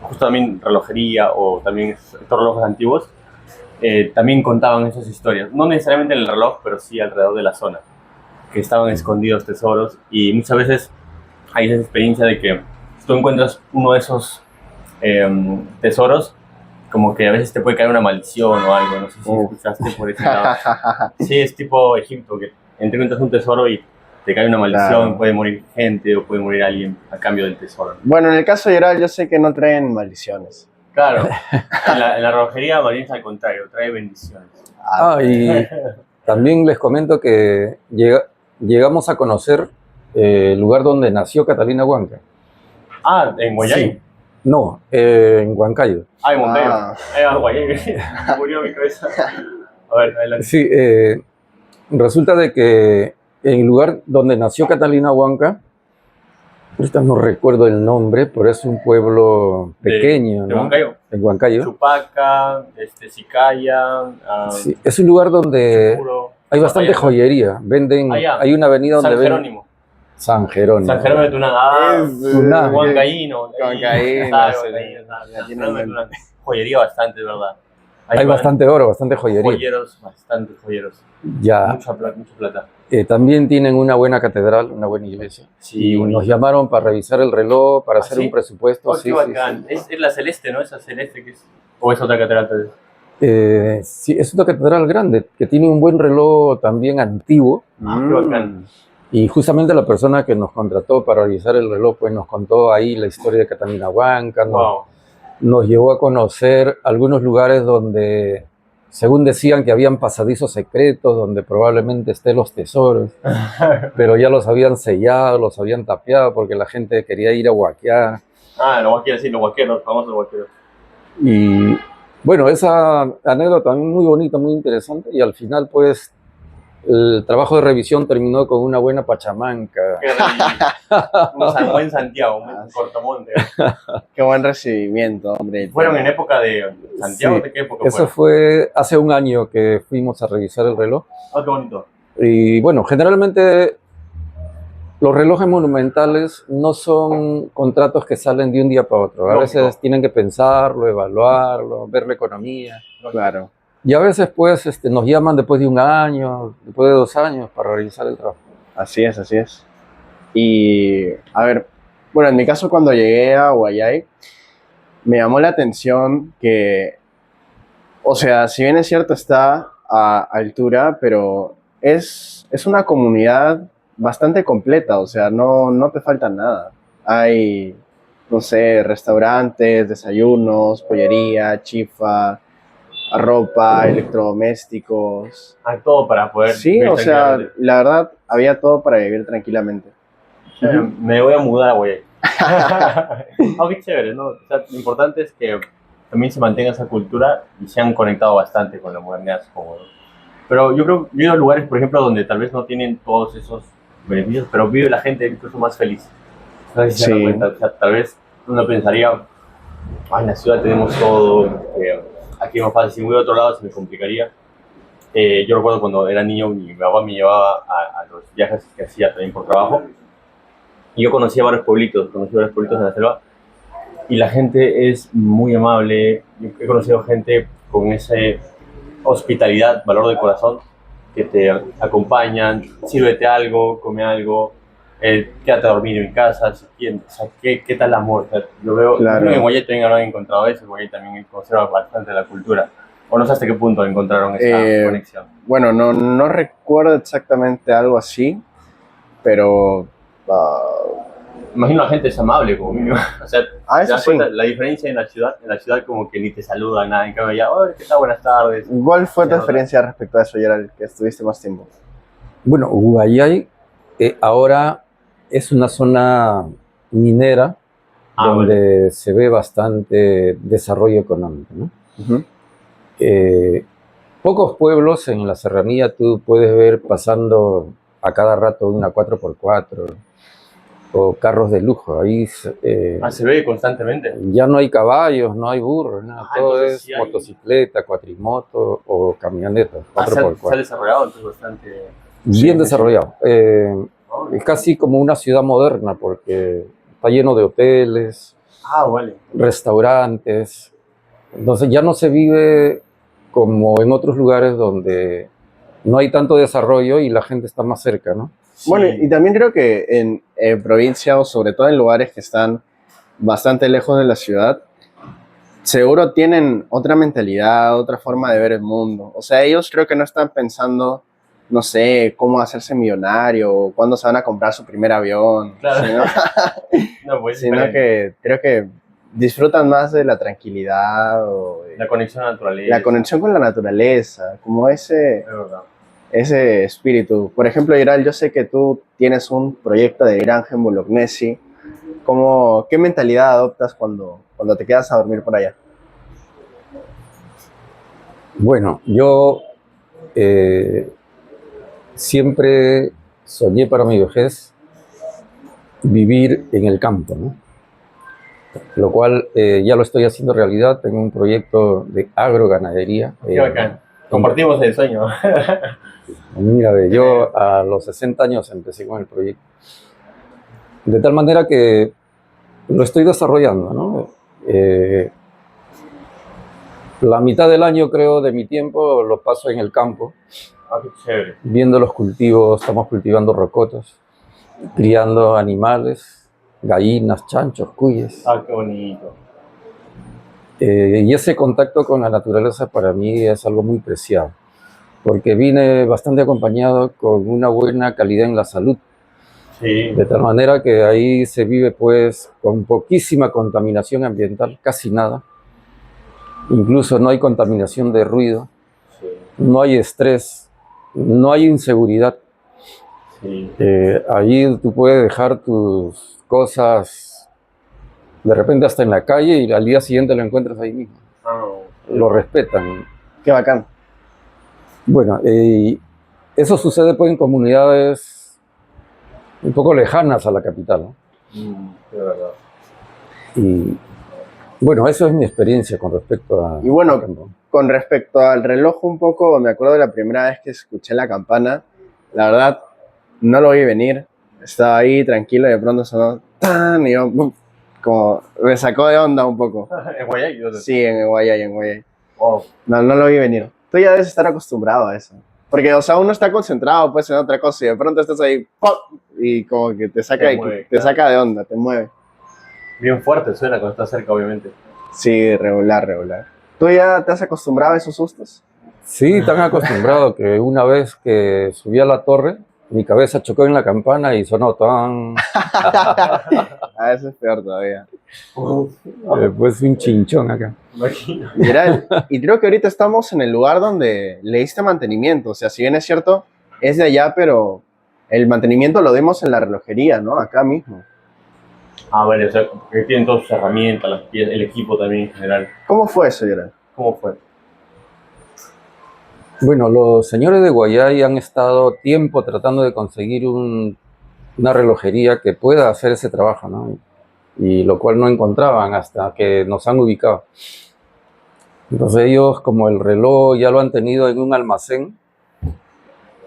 justo también relojería o también estos relojes antiguos. También contaban esas historias, no necesariamente en el reloj, pero sí alrededor de la zona, que estaban escondidos tesoros, y muchas veces hay esa experiencia de que si tú encuentras uno de esos tesoros, como que a veces te puede caer una maldición o algo, no sé si escuchaste por ese lado. Sí, es tipo Egipto, que encuentras un tesoro y te cae una maldición, puede morir gente o puede morir alguien a cambio del tesoro. Bueno, en el caso de Gerald yo sé que no traen maldiciones. Claro, en la relojería más bien es al contrario, trae bendiciones. Y también les comento que llegamos a conocer el lugar donde nació Catalina Huanca. Ah, ¿en Guayay? Sí. No, en Huancayo. Ah, en Montevideo. Guayay, murió mi cabeza. A ver, adelante. Sí, resulta de que en el lugar donde nació Catalina Huanca, ahorita no recuerdo el nombre, pero es un pueblo pequeño, ¿De ¿no? Huancayo? En Huancayo. Chupaca, Sicaya, Sí, es un lugar donde Seguro, hay bastante joyería. Venden, hay una avenida donde San venden... Jerónimo. San Jerónimo. San Jerónimo de Tunán. Tunán. Huancaíno. Huancaíno. Joyería bastante, ¿verdad? Hay bastante oro, bastante joyería. Bastantes joyeros. Ya. Mucha plata. También tienen una buena catedral, una buena iglesia. Sí, y bonito. Nos llamaron para revisar el reloj, para hacer un presupuesto. Sí, bacán. Es la celeste, ¿no? Esa celeste que es. ¿O es otra catedral? Sí, es una catedral grande, que tiene un buen reloj también antiguo. Qué bacán. Y justamente la persona que nos contrató para revisar el reloj, pues nos contó ahí la historia de Catalina Huanca, nos llevó a conocer algunos lugares donde según decían que habían pasadizos secretos donde probablemente estén los tesoros, pero ya los habían sellado, los habían tapiado porque la gente quería ir a huaquear. Ah, los huaqueros, sí, los huaqueros, los famosos huaqueros. Y bueno, esa anécdota también muy bonita, muy interesante, y al final pues el trabajo de revisión terminó con una buena pachamanca. Un buen Santiago, un Cortamonte. Qué buen recibimiento, hombre. ¿Fueron en época de Santiago? Sí, ¿De qué época eso fue hace un año que fuimos a revisar el reloj. Ah, qué bonito. Y bueno, generalmente los relojes monumentales no son contratos que salen de un día para otro. A veces tienen que pensarlo, evaluarlo, ver la economía. Claro. Y a veces pues nos llaman después de un año, después de 2 años para realizar el trabajo. Así es, así es. Y a ver, bueno, en mi caso cuando llegué a Guayay, me llamó la atención que, o sea, si bien es cierto está a altura, pero es una comunidad bastante completa, o sea, no te falta nada. Hay, no sé, restaurantes, desayunos, pollería, chifa, ropa, electrodomésticos. Hay todo para poder Sí, vivir o sea, tranquilamente. la verdad, había todo para vivir tranquilamente. Me voy a mudar a Guayay. Aunque chévere, ¿no? O sea, lo importante es que también se mantenga esa cultura y se han conectado bastante con la modernidad, supongo, ¿no? Pero yo creo que he ido a lugares, por ejemplo, donde tal vez no tienen todos esos beneficios, pero vive la gente incluso más feliz. No sé si se dan cuenta. O sea, tal vez uno pensaría, en la ciudad tenemos todo, aquí es más fácil, si me voy a otro lado se me complicaría. Yo recuerdo cuando era niño, mi papá me llevaba a los viajes que hacía también por trabajo. Y yo conocí varios pueblitos en la selva, y la gente es muy amable. Yo he conocido gente con esa hospitalidad, valor de corazón, que te acompañan, sírvete algo, come algo, quédate a dormir en mi casa, si quieres. O sea, ¿qué tal el amor? O sea, yo veo, Claro. en Guayay también habrán encontrado eso, en Guayay también conserva bastante la cultura. O no sé hasta qué punto encontraron esa conexión. Bueno, no recuerdo exactamente algo así, pero... Imagino la gente es amable como mínimo. O sea, ¿te eso das sí. cuenta? La diferencia en la ciudad como que ni te saludan nada, en cambio ya, hola, ¿qué tal? Buenas tardes. ¿Cuál fue tu Sí, experiencia respecto a eso, Gerald, que estuviste más tiempo? Bueno, Guayay ahora es una zona minera donde se ve bastante desarrollo económico, ¿no? Uh-huh. Pocos pueblos en la serranía tú puedes ver pasando a cada rato una 4x4 o carros de lujo. Ahí se ve constantemente. ya no hay caballos, no hay burros, nada. Todo es sí motocicleta, cuatrimoto o camioneta. Se ha desarrollado entonces bastante. Bien desarrollado. Es casi como una ciudad moderna porque está lleno de hoteles, Vale. restaurantes. Entonces ya no se vive como en otros lugares donde no hay tanto desarrollo y la gente está más cerca, ¿no? Sí. Bueno, y también creo que en provincia o sobre todo en lugares que están bastante lejos de la ciudad, seguro tienen otra mentalidad, otra forma de ver el mundo. O sea, ellos creo que no están pensando, no sé, cómo hacerse millonario o cuándo se van a comprar su primer avión. Claro. Sino que creo que disfrutan más de la tranquilidad o de la conexión a la naturaleza. La conexión con la naturaleza, como ese espíritu. Por ejemplo, Gerald, yo sé que tú tienes un proyecto de granja en Bolognesi. ¿Qué mentalidad adoptas cuando te quedas a dormir por allá? Bueno, yo siempre soñé para mi vejez vivir en el campo, ¿no? Lo cual ya lo estoy haciendo realidad. Tengo un proyecto de agroganadería. Qué bacán. Compartimos el sueño. Mira, yo a los 60 años empecé con el proyecto. De tal manera que lo estoy desarrollando, ¿no? La mitad del año, creo, de mi tiempo lo paso en el campo. Qué chévere. Viendo los cultivos. Estamos cultivando rocotos, criando animales, gallinas, chanchos, cuyes. Qué bonito. Y ese contacto con la naturaleza para mí es algo muy preciado, porque vine bastante acompañado con una buena calidad en la salud. Sí. De tal manera que ahí se vive pues con poquísima contaminación ambiental, casi nada. Incluso no hay contaminación de ruido. no hay estrés, no hay inseguridad. Sí. Allí tú puedes dejar tus cosas de repente hasta en la calle y al día siguiente lo encuentras ahí mismo. Lo respetan. Qué bacán. Bueno, eso sucede pues en comunidades un poco lejanas a la capital, ¿no? De verdad. Y bueno, eso es mi experiencia con respecto a... Y bueno, con respecto al reloj un poco, me acuerdo de la primera vez que escuché la campana, la verdad, no lo vi venir. Estaba ahí tranquilo y de pronto sonó ¡tan! Y yo, ¡bum! Como me sacó de onda un poco. ¿En Guayay? Sí, en Guayay. Wow. No lo vi venir. Tú ya debes estar acostumbrado a eso. Porque, o sea, uno está concentrado pues en otra cosa y de pronto estás ahí ¡pop! Y como que te saca, saca de onda, te mueve. Bien fuerte suena cuando estás cerca, obviamente. Sí, regular. ¿Tú ya te has acostumbrado a esos sustos? Sí, tan acostumbrado que una vez que subí a la torre, mi cabeza chocó en la campana y sonó tan... Eso es peor todavía. Pues un chinchón acá. Literal. Y creo que ahorita estamos en el lugar donde le diste mantenimiento. O sea, si bien es cierto, es de allá, pero el mantenimiento lo demos en la relojería, ¿no? Acá mismo. Bueno, o sea, que tienen todas sus herramientas, el equipo también en general. ¿Cómo fue eso, Gerald? ¿Cómo fue? Bueno, los señores de Guayay han estado tiempo tratando de conseguir una relojería que pueda hacer ese trabajo, ¿no? Y lo cual no encontraban hasta que nos han ubicado. Entonces ellos, como el reloj ya lo han tenido en un almacén,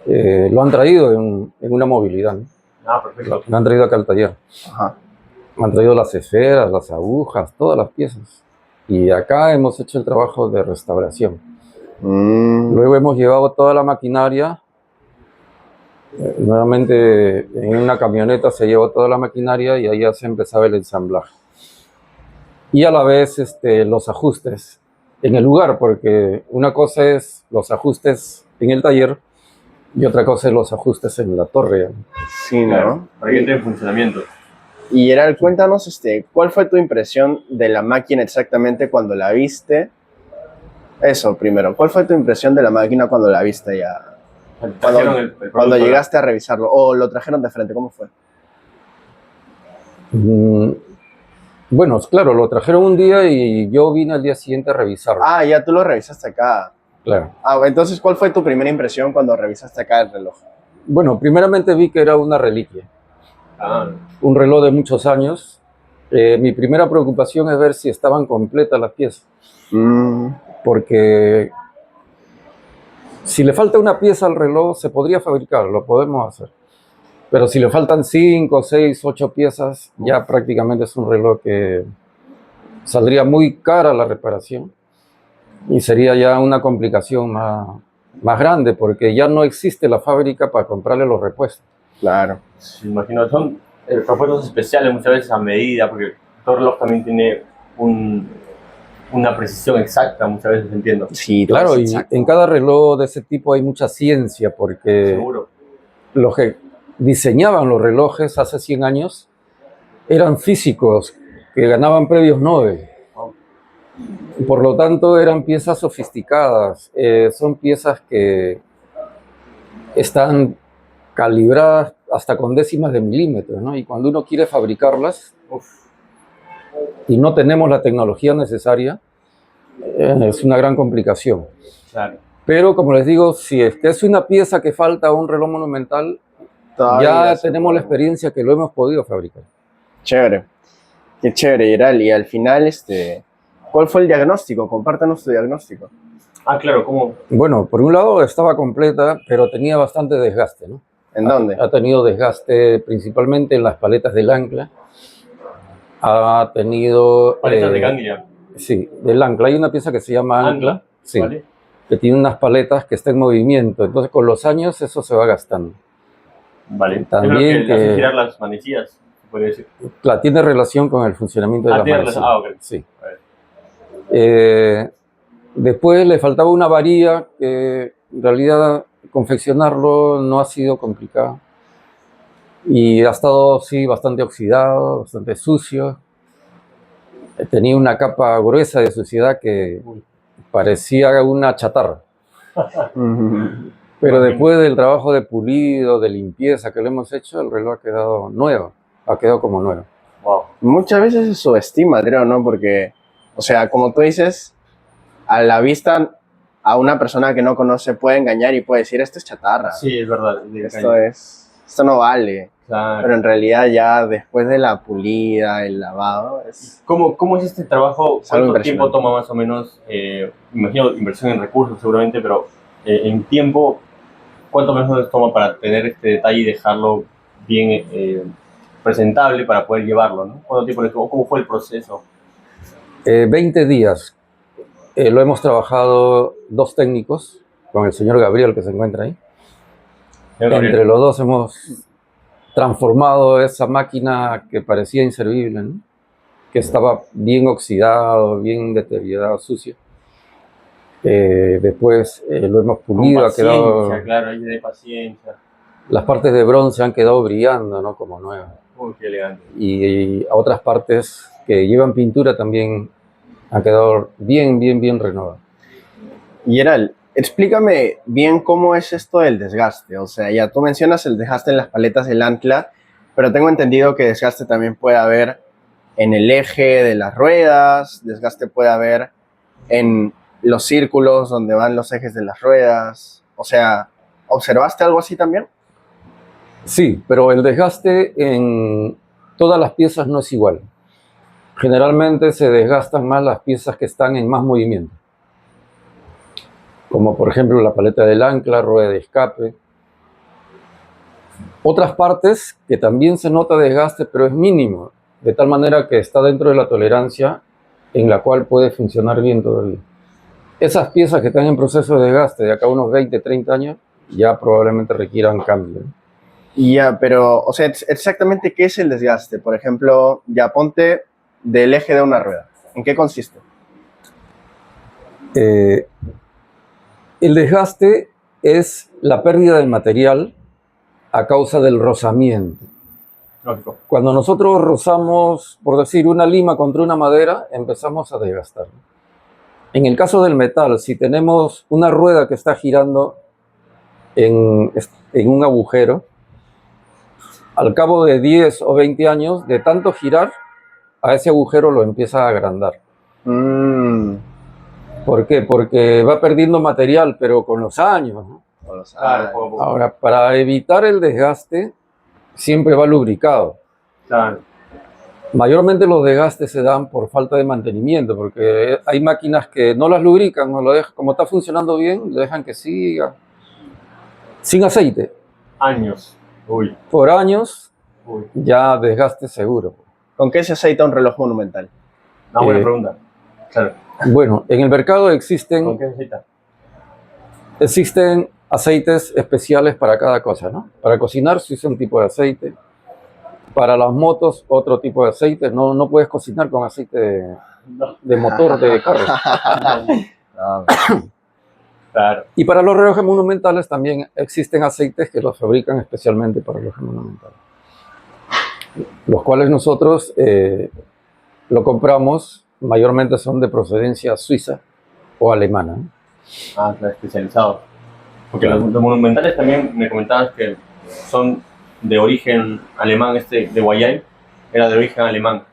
lo han traído en una movilidad, ¿no? Perfecto. Lo han traído acá al taller. Ajá. Han traído las esferas, las agujas, todas las piezas. Y acá hemos hecho el trabajo de restauración. Luego hemos llevado toda la maquinaria. Nuevamente en una camioneta se llevó toda la maquinaria y ahí ya se empezaba el ensamblaje. Y a la vez los ajustes en el lugar, porque una cosa es los ajustes en el taller y otra cosa es los ajustes en la torre. Sí, ¿no? Para que entre en funcionamiento. Y Gerald, cuéntanos, ¿cuál fue tu impresión de la máquina exactamente cuando la viste? Eso, primero, ¿cuál fue tu impresión de la máquina cuando la viste ya? Cuando llegaste a revisarlo, o lo trajeron de frente, ¿cómo fue? Bueno, claro, lo trajeron un día y yo vine al día siguiente a revisarlo. Ya tú lo revisaste acá. Claro. Entonces, ¿cuál fue tu primera impresión cuando revisaste acá el reloj? Bueno, primeramente vi que era una reliquia. Un reloj de muchos años. Mi primera preocupación es ver si estaban completas las piezas. Porque si le falta una pieza al reloj, se podría fabricar, lo podemos hacer. Pero si le faltan 5, 6, 8 piezas, ya prácticamente es un reloj que saldría muy cara la reparación y sería ya una complicación más grande, porque ya no existe la fábrica para comprarle los repuestos. Claro. Sí, imagino, son repuestos especiales muchas veces a medida, porque todo reloj también tiene una precisión exacta, muchas veces, entiendo. Sí, claro, y en cada reloj de ese tipo hay mucha ciencia, porque seguro. Los que diseñaban los relojes hace 100 años eran físicos que ganaban premios Nobel. Por lo tanto, eran piezas sofisticadas, son piezas que están calibradas hasta con décimas de milímetros, ¿no? Y cuando uno quiere fabricarlas y no tenemos la tecnología necesaria, es una gran complicación. Claro. Pero como les digo, si es que es una pieza que falta a un reloj monumental, ya tenemos la experiencia que lo hemos podido fabricar. Chévere. Qué chévere, Gerald. Y al final, ¿cuál fue el diagnóstico? Compártanos tu diagnóstico. Claro, ¿cómo? Bueno, por un lado estaba completa, pero tenía bastante desgaste, ¿no? ¿En dónde? Ha tenido desgaste principalmente en las paletas del ancla. Ha tenido... ¿Paletas de ganglia? Sí, del ancla. Hay una pieza que se llama ancla. Sí. ¿Vale? Que tiene unas paletas que está en movimiento. Entonces, con los años eso se va gastando. Vale. También que hace girar las manecillas, se puede decir. Tiene relación con el funcionamiento de las manecillas. Ok. Sí. Después le faltaba una varilla que en realidad confeccionarlo no ha sido complicado. Y ha estado, sí, bastante oxidado, bastante sucio. Tenía una capa gruesa de suciedad que parecía una chatarra. Pero después del trabajo de pulido, de limpieza que le hemos hecho, el reloj ha quedado nuevo, ha quedado como nuevo. Wow. Muchas veces se subestima, creo, ¿no? Porque, o sea, como tú dices, a la vista, a una persona que no conoce puede engañar y puede decir, esto es chatarra. Sí, es verdad. Esto no vale. Claro. Pero en realidad ya después de la pulida, el lavado, es... ¿Cómo es este trabajo? ¿Cuánto tiempo toma más o menos? Imagino inversión en recursos seguramente, pero en tiempo, ¿cuánto menos toma para tener este detalle y dejarlo bien presentable para poder llevarlo, ¿no? ¿Cuánto tiempo le tomó? ¿Cómo fue el proceso? 20 días. Lo hemos trabajado 2 técnicos, con el señor Gabriel que se encuentra ahí. Entre los dos hemos transformado esa máquina que parecía inservible, ¿no? Que estaba bien oxidado, bien deteriorado, sucio. Después lo hemos pulido, ha quedado... Claro, hay de paciencia. Las partes de bronce han quedado brillando, ¿no? Como nuevas. Uy, qué elegante. Y otras partes que llevan pintura también han quedado bien renovadas. Y Yeral, explícame bien cómo es esto del desgaste. O sea, ya tú mencionas el desgaste en las paletas del ancla, pero tengo entendido que desgaste también puede haber en el eje de las ruedas, desgaste puede haber en los círculos donde van los ejes de las ruedas. O sea, ¿observaste algo así también? Sí, pero el desgaste en todas las piezas no es igual. Generalmente se desgastan más las piezas que están en más movimiento, como por ejemplo la paleta del ancla, rueda de escape. Otras partes que también se nota desgaste, pero es mínimo, de tal manera que está dentro de la tolerancia en la cual puede funcionar bien todavía. Esas piezas que están en proceso de desgaste de acá a unos 20, 30 años, ya probablemente requieran cambio. Ya, pero, o sea, exactamente qué es el desgaste. Por ejemplo, ya ponte del eje de una rueda. ¿En qué consiste? El desgaste es la pérdida del material a causa del rozamiento. Lógico. Cuando nosotros rozamos, por decir, una lima contra una madera, empezamos a desgastar. En el caso del metal, si tenemos una rueda que está girando en un agujero, al cabo de 10 o 20 años, de tanto girar, a ese agujero lo empieza a agrandar. ¿Por qué? Porque va perdiendo material, pero con los años, ¿no? Ahora, para evitar el desgaste, siempre va lubricado. Claro. Mayormente los desgastes se dan por falta de mantenimiento, porque hay máquinas que no las lubrican, no lo dejan, como está funcionando bien, lo dejan que siga sin aceite. Años. Uy. Por años, ya desgaste seguro. ¿Con qué se aceita un reloj monumental? Una buena pregunta. Claro. Bueno, en el mercado existen... ¿Con qué se aceita? Existen aceites especiales para cada cosa, ¿no? Para cocinar se usa un tipo de aceite. Para las motos, otro tipo de aceite. No puedes cocinar con aceite de motor de carro. Claro. Y para los relojes monumentales también existen aceites que los fabrican especialmente para relojes monumentales. Los cuales nosotros lo compramos, mayormente son de procedencia suiza o alemana, ¿no? Ah, claro, especializado. Porque los monumentales también me comentabas que son de origen alemán, de Huayay era de origen alemán.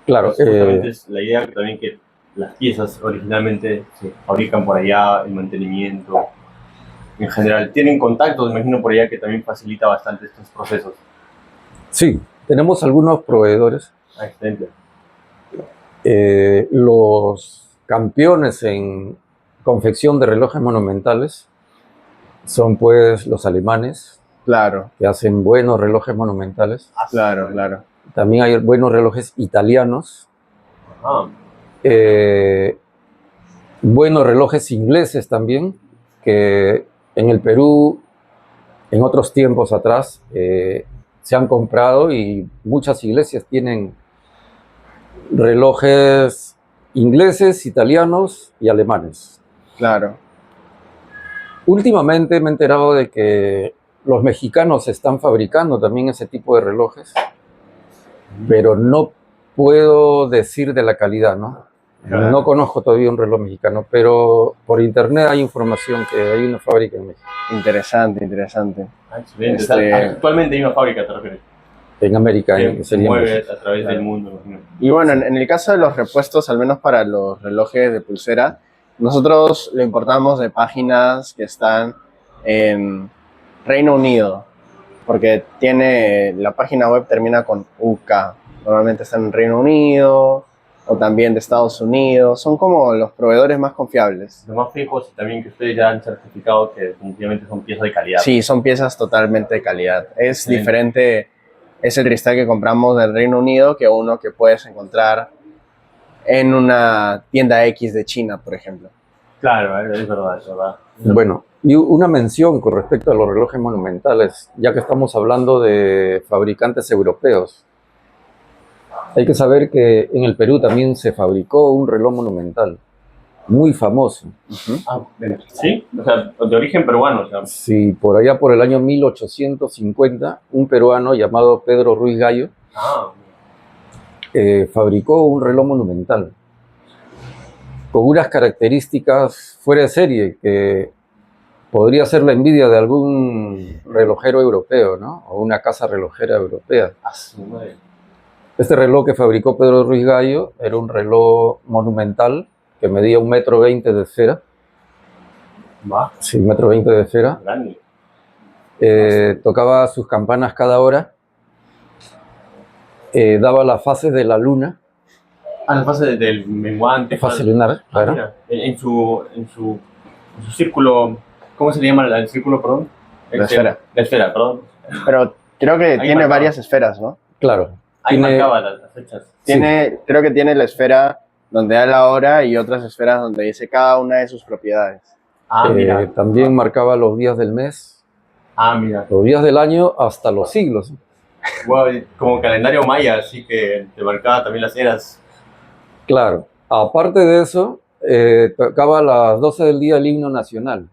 Claro. Justamente es la idea que también que las piezas originalmente se fabrican por allá, el mantenimiento en general. Tienen contactos, me imagino, por allá que también facilita bastante estos procesos. Sí, tenemos algunos proveedores. Excelente. Los campeones en confección de relojes monumentales son pues los alemanes. Claro. Que hacen buenos relojes monumentales. Claro, claro. También hay buenos relojes italianos. Buenos relojes ingleses también, que en el Perú, en otros tiempos atrás, se han comprado y muchas iglesias tienen relojes ingleses, italianos y alemanes. Claro. Últimamente me he enterado de que los mexicanos están fabricando también ese tipo de relojes, pero no puedo decir de la calidad, ¿no? Claro. No conozco todavía un reloj mexicano, pero por internet hay información que hay una fábrica en México. Interesante, interesante. Ah, excelente. Este- Actualmente hay una fábrica, te refieres. En América, Que se sería mueve México. a través Claro. del mundo. ¿No? Y bueno, en el caso de los repuestos, al menos para los relojes de pulsera, nosotros lo importamos de páginas que están en Reino Unido, porque la página web termina con UK. Normalmente están en Reino Unido o también de Estados Unidos. Son como los proveedores más confiables. Los más fijos y también que ustedes ya han certificado que definitivamente son piezas de calidad. Sí, son piezas totalmente de calidad. Es Sí. diferente, es el cristal que compramos del Reino Unido que uno que puedes encontrar en una tienda X de China, por ejemplo. Claro, es verdad, es verdad. Bueno, y una mención con respecto a los relojes monumentales, ya que estamos hablando de fabricantes europeos. Hay que saber que en el Perú también se fabricó un reloj monumental, muy famoso. Ah, bueno. ¿Sí? O sea, de origen peruano. O sea. Sí, por allá por el año 1850, un peruano llamado Pedro Ruiz Gallo Ah, fabricó un reloj monumental con unas características fuera de serie que podría ser la envidia de algún relojero europeo, ¿no? O una casa relojera europea. a su madre. Este reloj que fabricó Pedro Ruiz Gallo era un reloj monumental que medía 1,20 m de esfera. Va, Sí, 1,20 m de esfera. grande. Tocaba sus campanas cada hora. Daba las fases de la luna, Ah, la fase del menguante. fase lunar, Ah, claro. mira, en su círculo, ¿cómo se le llama el círculo, perdón? La esfera. La esfera, perdón. Pero creo que Ahí tiene marcaba. varias esferas, ¿no? Claro. Ahí Tiene- marcaba las fechas. Creo que tiene la esfera donde da la hora y otras esferas donde dice cada una de sus propiedades. Ah, mira. También marcaba los días del mes, Ah, mira. los días del año, hasta los siglos. Wow, como calendario maya, así que te marcaba también las eras. Claro. Aparte de eso, tocaba a las 12 del día el himno nacional.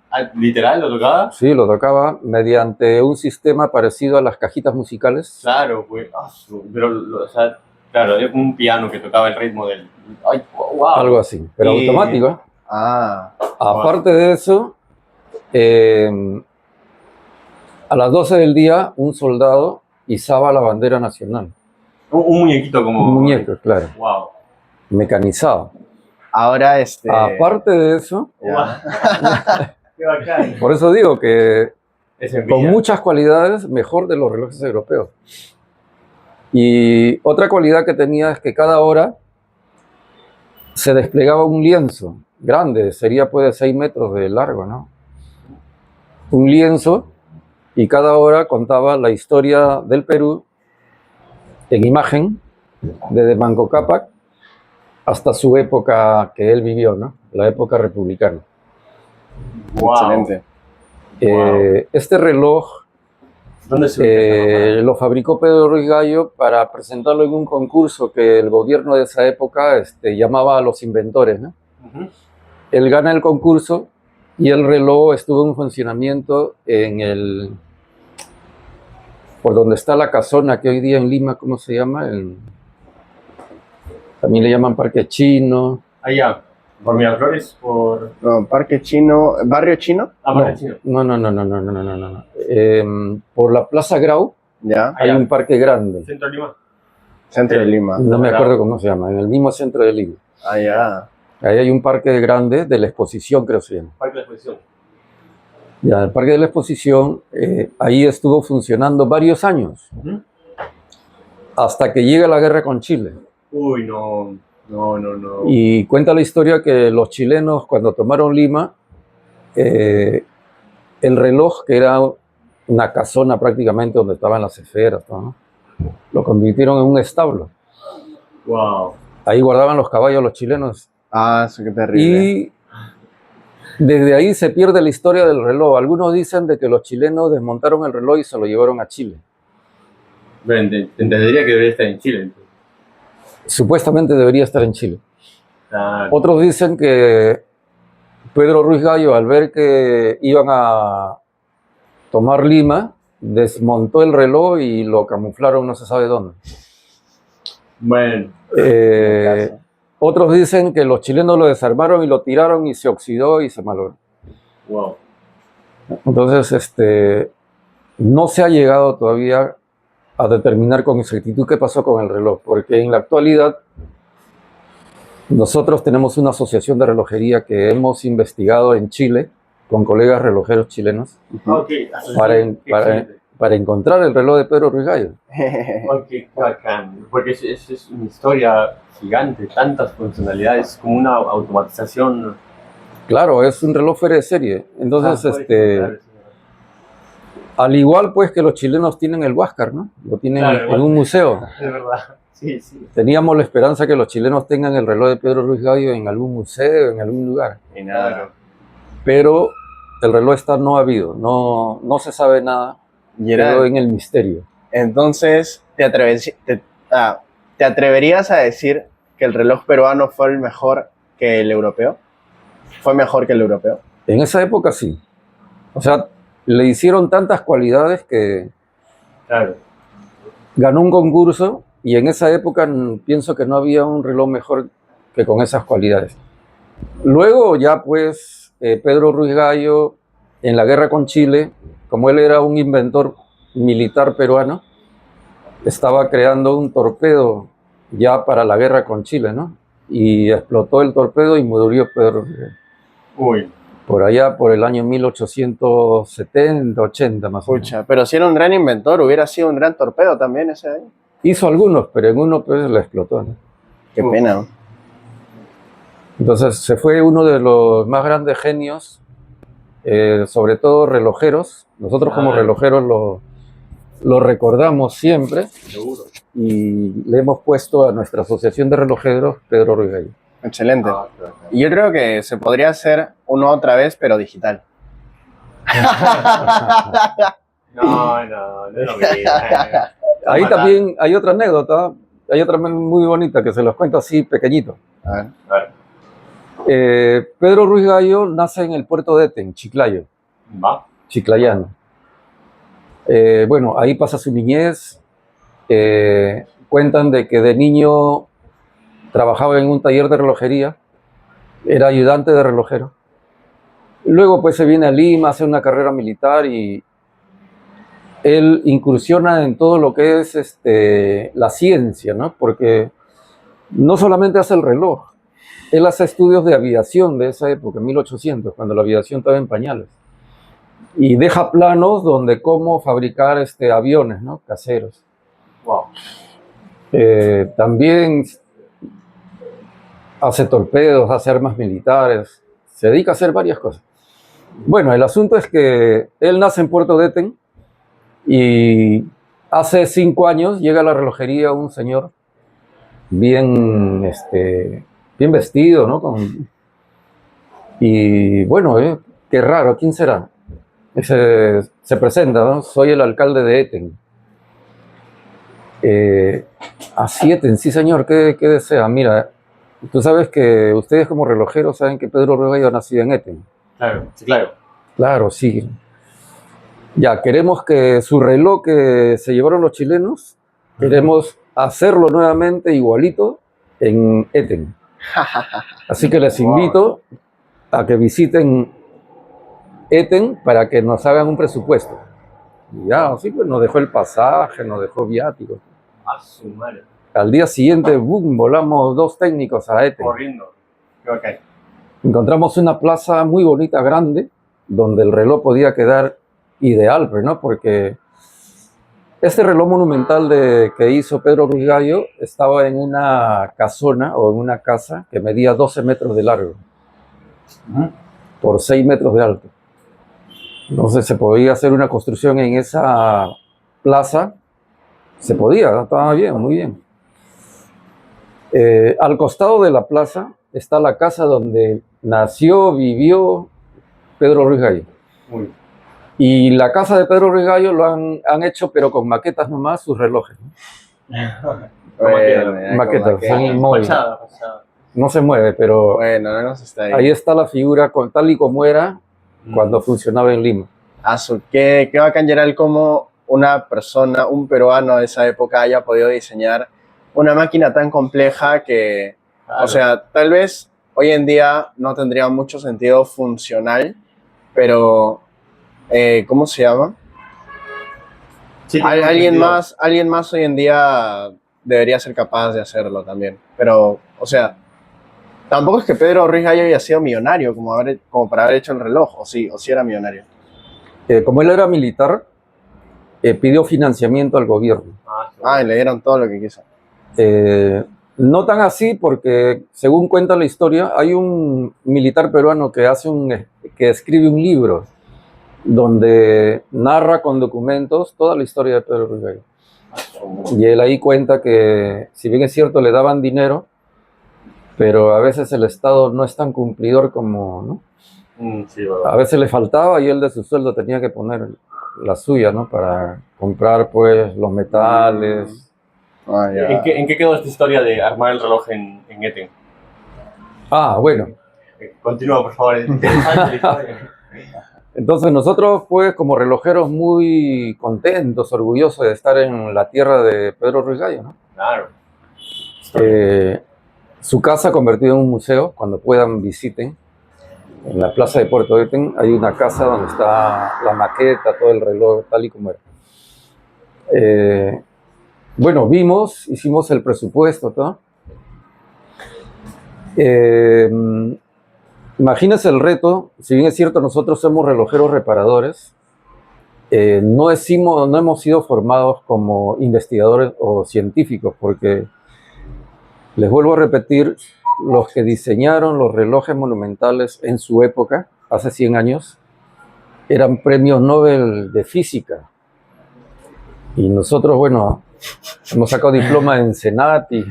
Ah, ¿literal lo tocaba? Sí, lo tocaba mediante un sistema parecido a las cajitas musicales. Claro, pues. Pero, o sea, claro, es un piano que tocaba el ritmo del. ¡Ay, wow! Algo así, pero Y- automático. ¿Eh? Ah, Aparte de eso, a las 12 del día, un soldado izaba la bandera nacional. Un muñequito como. Un muñeco, claro, ¡Wow! mecanizado. ahora Aparte de eso, ya. ¡Qué bacán! por eso digo que Es con envidia. muchas cualidades, mejor de los relojes europeos. Y otra cualidad que tenía es que cada hora se desplegaba un lienzo grande, sería pues de 6 metros de largo, ¿no? Un lienzo, y cada hora contaba la historia del Perú en imagen, desde Manco Cápac hasta su época que él vivió, ¿no? La época republicana. Wow. Excelente. Este reloj ¿Dónde se ubica lo fabricó Pedro Ruiz Gallo para presentarlo en un concurso que el gobierno de esa época llamaba a los inventores, ¿no? Ujú. Él gana el concurso y el reloj estuvo en funcionamiento por donde está la casona que hoy día en Lima, ¿cómo se llama? También le llaman Parque Chino. Allá, por Miraflores, por. No, Parque Chino, Barrio Chino, Ah, No, Parque Chino. no. Por la Plaza Grau ya, hay Allá. un parque grande. Centro de Lima. centro de Lima. No me Grau. acuerdo cómo se llama, en el mismo centro de Lima. Ah, ya. Ahí hay un parque grande de la exposición, creo que se llama. Parque de la Exposición. Ya, el parque de la exposición, ahí estuvo funcionando varios años, Ujú. hasta que llega la guerra con Chile. Uy, no. No. Y cuenta la historia que los chilenos, cuando tomaron Lima, el reloj, que era una casona prácticamente donde estaban las esferas, ¿no? Lo convirtieron en un establo. Wow. Ahí guardaban los caballos los chilenos. Ah, eso qué terrible. Y desde ahí se pierde la historia del reloj. Algunos dicen de que los chilenos desmontaron el reloj y se lo llevaron a Chile. Pero entendería que debería estar en Chile. Entonces. Supuestamente debería estar en Chile. Claro. Otros dicen que Pedro Ruiz Gallo, al ver que iban a tomar Lima, desmontó el reloj y lo camuflaron no se sabe dónde. Bueno. Eh, Otros dicen que los chilenos lo desarmaron y lo tiraron y se oxidó y se malogró. Wow. Entonces, no se ha llegado todavía a determinar con exactitud qué pasó con el reloj, porque en la actualidad nosotros tenemos una asociación de relojería que hemos investigado en Chile con colegas relojeros chilenos Okay. para encontrar el reloj de Pedro Ruiz Gallo. Qué bacán, porque es una historia gigante, tantas funcionalidades, como una automatización. Claro, es un reloj fuera de serie. Entonces, al igual pues que los chilenos tienen el Huáscar, ¿no? Lo tienen en un museo. Es verdad, sí, sí. Teníamos la esperanza que los chilenos tengan el reloj de Pedro Ruiz Gallo en algún museo, en algún lugar. Y nada. Pero el reloj no ha habido, no se sabe nada, quedó en el misterio. Entonces, ¿te atreverías a decir que el reloj peruano fue el mejor que el europeo? ¿Fue mejor que el europeo? En esa época sí. O sea, le hicieron tantas cualidades que ganó un concurso y en esa época pienso que no había un reloj mejor que con esas cualidades. Luego ya pues Pedro Ruiz Gallo en la guerra con Chile, como él era un inventor militar peruano, estaba creando un torpedo ya para la guerra con Chile, ¿no? Y explotó el torpedo y murió Pedro Ruiz Gallo. Uy. Por allá, por el año 1870, 80 más o menos. Pucha, pero si era un gran inventor, hubiera sido un gran torpedo también ese año. Hizo algunos, pero en uno pues le explotó, ¿no? Qué pena. Entonces se fue uno de los más grandes genios, sobre todo relojeros. Nosotros como relojeros lo recordamos siempre. Seguro. Y le hemos puesto a nuestra asociación de relojeros Pedro Ruiz Gallo. Excelente. Y yo creo que se podría hacer uno otra vez, pero digital. No lo digas. Ahí también hay otra anécdota, hay otra muy bonita que se los cuento así pequeñito. A ver. Pedro Ruiz Gallo nace en el puerto de Eten, Chiclayo. Chiclayano. Bueno, ahí pasa su niñez. Cuentan de que de niño trabajaba en un taller de relojería, era ayudante de relojero. Luego pues se viene a Lima, hace una carrera militar y él incursiona en todo lo que es la ciencia, ¿no? Porque no solamente hace el reloj, él hace estudios de aviación de esa época, en 1800, cuando la aviación estaba en pañales. Y deja planos donde cómo fabricar aviones, ¿no? Caseros. Wow. También hace torpedos, hace armas militares, se dedica a hacer varias cosas. Bueno, el asunto es que él nace en Puerto de Eten y hace 5 años llega a la relojería un señor bien vestido, ¿no? Y bueno, qué raro, ¿quién será? Se presenta, ¿no? Soy el alcalde de Eten. Así Eten, sí señor, ¿qué desea? Mira, tú sabes que ustedes como relojeros saben que Pedro Ruiz Gallo nació en Eten. Claro, sí, claro. Claro, sí. Ya, queremos que su reloj que se llevaron los chilenos, queremos hacerlo nuevamente igualito en Eten. Así que les invito a que visiten Eten para que nos hagan un presupuesto. Y ya, así pues nos dejó el pasaje, nos dejó viáticos. A su madre. Al día siguiente, boom, volamos 2 técnicos a Eten. Corriendo. Qué bacán. Encontramos una plaza muy bonita, grande, donde el reloj podía quedar ideal, ¿no? Porque este reloj monumental que hizo Pedro Ruiz Gallo estaba en una casona o en una casa que medía 12 metros de largo por 6 metros de alto. Entonces se podía hacer una construcción en esa plaza, se podía, estaba bien, muy bien. Al costado de la plaza está la casa donde nació, vivió Pedro Ruiz Gallo. Y la casa de Pedro Ruiz Gallo lo han hecho, pero con maquetas nomás, sus relojes, ¿no? Maquetas, son inmóviles. No se mueve, pero bueno, no está ahí está la figura tal y como era cuando funcionaba en Lima. Qué bacán, Gerald, como una persona, un peruano de esa época haya podido diseñar una máquina tan compleja que Claro. O sea, tal vez hoy en día no tendría mucho sentido funcional, pero ¿cómo se llama? Sí, tiene un Alguien más hoy en día debería ser capaz de hacerlo también. Pero, o sea, tampoco es que Pedro Ruiz Gallo haya sido millonario como para haber hecho el reloj, o sí era millonario. Como él era militar, pidió financiamiento al gobierno. Y le dieron todo lo que quiso. No tan así, porque según cuenta la historia, hay un militar peruano que escribe un libro donde narra con documentos toda la historia de Pedro Ruiz Gallo. Y él ahí cuenta que, si bien es cierto, le daban dinero, pero a veces el Estado no es tan cumplidor como, ¿no? Sí, verdad. A veces le faltaba y él de su sueldo tenía que poner la suya, ¿no? Para comprar, pues, los metales. Ya. ¿En qué quedó esta historia de armar el reloj en Eten? Bueno. Continúa, por favor, es interesante la historia. Entonces nosotros, pues, como relojeros, muy contentos, orgullosos de estar en la tierra de Pedro Ruiz Gallo, ¿no? Claro. Su casa convertida en un museo, cuando puedan visiten. En la plaza de Puerto Eten hay una casa donde está la maqueta, todo el reloj, tal y como era. Bueno, hicimos el presupuesto, todo. Imagínense el reto, si bien es cierto, nosotros somos relojeros reparadores, no hemos sido formados como investigadores o científicos, porque les vuelvo a repetir, los que diseñaron los relojes monumentales en su época, hace 100 años, eran premios Nobel de física. Y nosotros, bueno, hemos sacado diploma en Senati.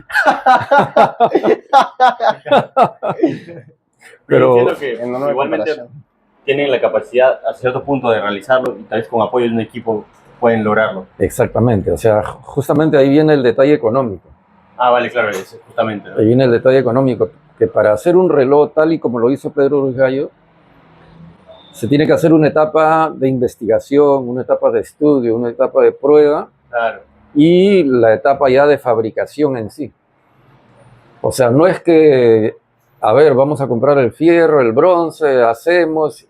Pero entiendo que igualmente tienen la capacidad a cierto punto de realizarlo y tal vez con apoyo de un equipo pueden lograrlo. Exactamente, o sea, justamente ahí viene el detalle económico. Vale, claro, eso, justamente, ¿no? Ahí viene el detalle económico, que para hacer un reloj tal y como lo hizo Pedro Ruiz Gallo, se tiene que hacer una etapa de investigación, una etapa de estudio, una etapa de prueba, claro, y la etapa ya de fabricación en sí. O sea, no es que, a ver, vamos a comprar el fierro, el bronce, hacemos,